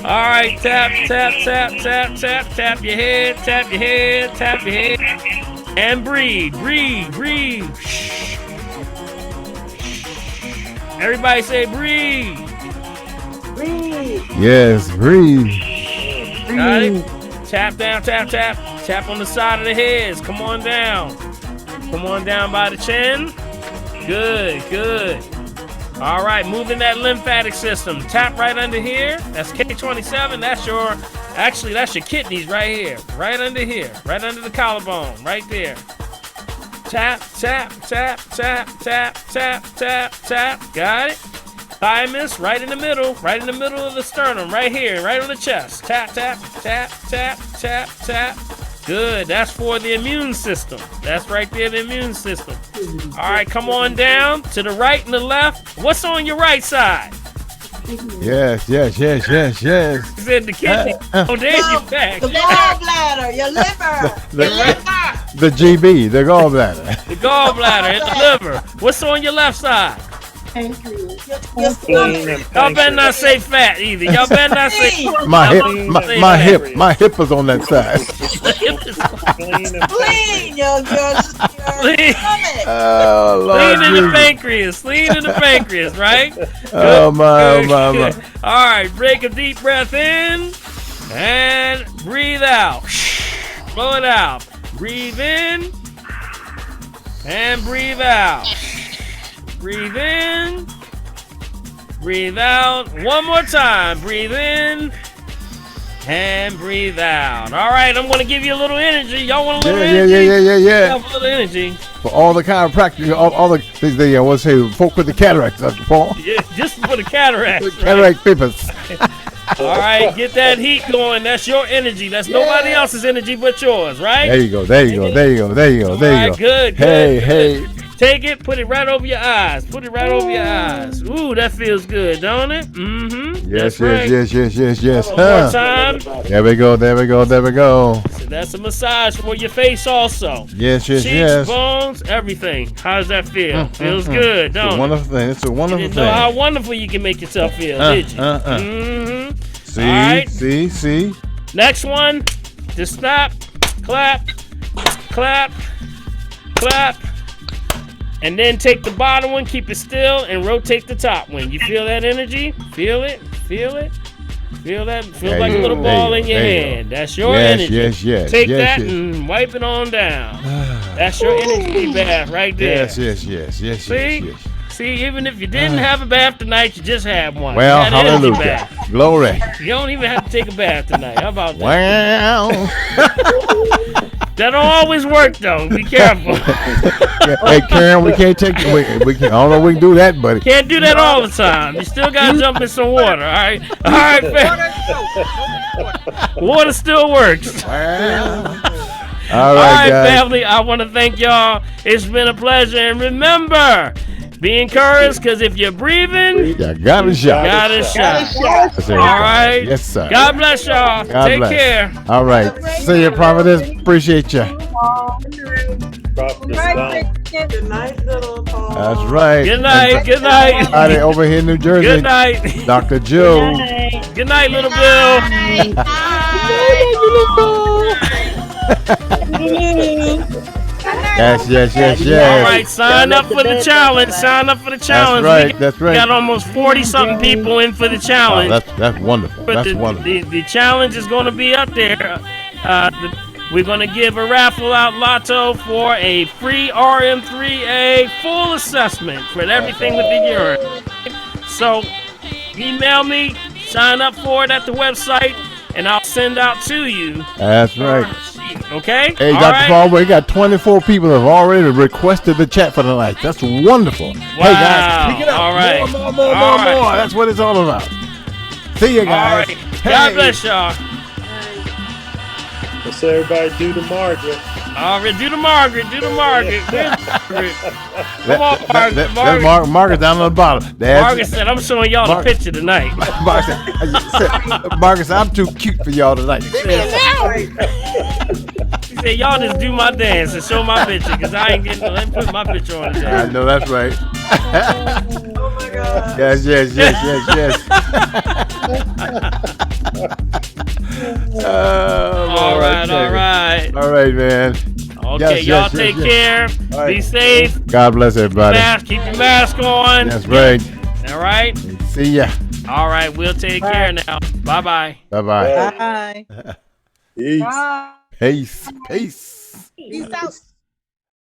All right, tap, tap, tap, tap, tap, tap your head, tap your head, tap your head. And breathe, breathe, breathe. Everybody say breathe. Breathe. Yes, breathe. Got it? Tap down, tap, tap. Tap on the side of the heads. Come on down. Come on down by the chin. Good, good. All right, moving that lymphatic system. Tap right under here. That's K27. That's your kidneys right here. Right under here. Right under the collarbone. Right there. Tap, tap, tap, tap, tap, tap, tap, tap. Got it? Thymus right in the middle. Right in the middle of the sternum. Right here. Right on the chest. Tap, tap, tap, tap, tap, tap. Good. That's for the immune system. That's right there, the immune system. All right, come on down to the right and the left. What's on your right side? Yes, yes, yes, yes, yes. You said the kidney. Oh, there's your back. The gallbladder, your liver. The GB, the gallbladder. The gallbladder and the liver. What's on your left side? Your stomach. Y'all better not say fat either. Y'all better not say My hip is on that side. Spleen, your stomach. Oh, Lord Lean in the Jesus. pancreas. Lean in the pancreas, right? Oh, my, Good, my, good. my. All right, break a deep breath in and breathe out. Blow it out. Breathe in and breathe out. Breathe in. Breathe out. One more time. Breathe in and breathe out. All right, I'm going to give you a little energy. Y'all want a little energy? Yeah. Have a little energy. For all the chiropractic, all the what's say, folk with the cataracts, Paul. Yeah, just for the cataracts. Right? Cataract papers. All right, get that heat going. That's your energy. That's nobody else's energy but yours, right? There you go. There you go. There you go. There you go. There you go. Good, Hey, good. hey. Take it, put it right over your eyes. Put it right over your eyes. Ooh, that feels good, don't it? Mm-hmm. Yes, That's yes, right. yes. One more time. There we go. There we go. There we go. So that's a massage for your face also. Yes, Cheeks, yes. bones, everything. How does that feel? Feels good, It's a don't it? wonderful thing. It's a You wonderful didn't thing. know how wonderful you can make yourself feel, did you? Mm-hmm. See, All right. see. Next one. Just stop, clap, clap, clap. And then take the bottom one, keep it still, and rotate the top one. You feel that energy? Feel it? Feel it? Feel that? Feel There like you a little go, ball there in you your go, there you hand. go. That's your Yes, energy. yes. Take Yes, that yes. and wipe it on down. That's your energy bath right there. Yes. See? See, even if you didn't have a bath tonight, you just had one. Well, You had an energy hallelujah. bath. Glory. You don't even have to take a bath tonight. How about that? Wow. That don't always work though. Be careful. Hey, Karen, we can't take we can, I don't know if we can do that, buddy. Can't do that all the time. You still gotta jump in some water. All right, fam. Water still works. All All right, right, guys. family. I want to thank y'all. It's been a pleasure, and remember, be encouraged, because if you're breathing, You got a shot. got a shot. That's it. All right. Yes, sir. God bless y'all. God Take bless. care. All right. See you, Providence. Appreciate you. Good night, little Paul. That's right. Good night. Good night. Everybody over here in New Jersey. Good night. Dr. Joe. Good night, little Bill. Bye. Yes. All right, sign up for the challenge. Sign up for the challenge. That's right. We got almost 40-something people in for the challenge. That's wonderful. That's wonderful. The challenge is going to be up there. We're going to give a raffle out lotto for a free RM3A full assessment for everything with the urine. So email me, sign up for it at the website, and I'll send out to you. That's right. Okay? Hey, All Dr. right. Paul, we got 24 people that have already requested the chat for tonight. That's wonderful. Wow. Hey, guys, pick it up. All right. More. That's what it's all about. See you guys. All right. God bless y'all. Let's everybody do the Margaret. All right, do the Margaret. Where's Margaret? Come on, Margaret. Margaret's down on the bottom. Margaret said, I'm showing y'all the picture tonight. Margaret said, I'm too cute for y'all tonight. She said, y'all just do my dance and show my picture, because I ain't put my picture on today. I know that's right. Oh my God. Yes. All right, man. Okay, y'all take care. Right. Be safe. God bless everybody. Keep your mask on. That's right. All right. See ya. All right, we'll take care now. Bye-bye. Bye-bye. Bye. Peace. Bye. Peace. Peace out.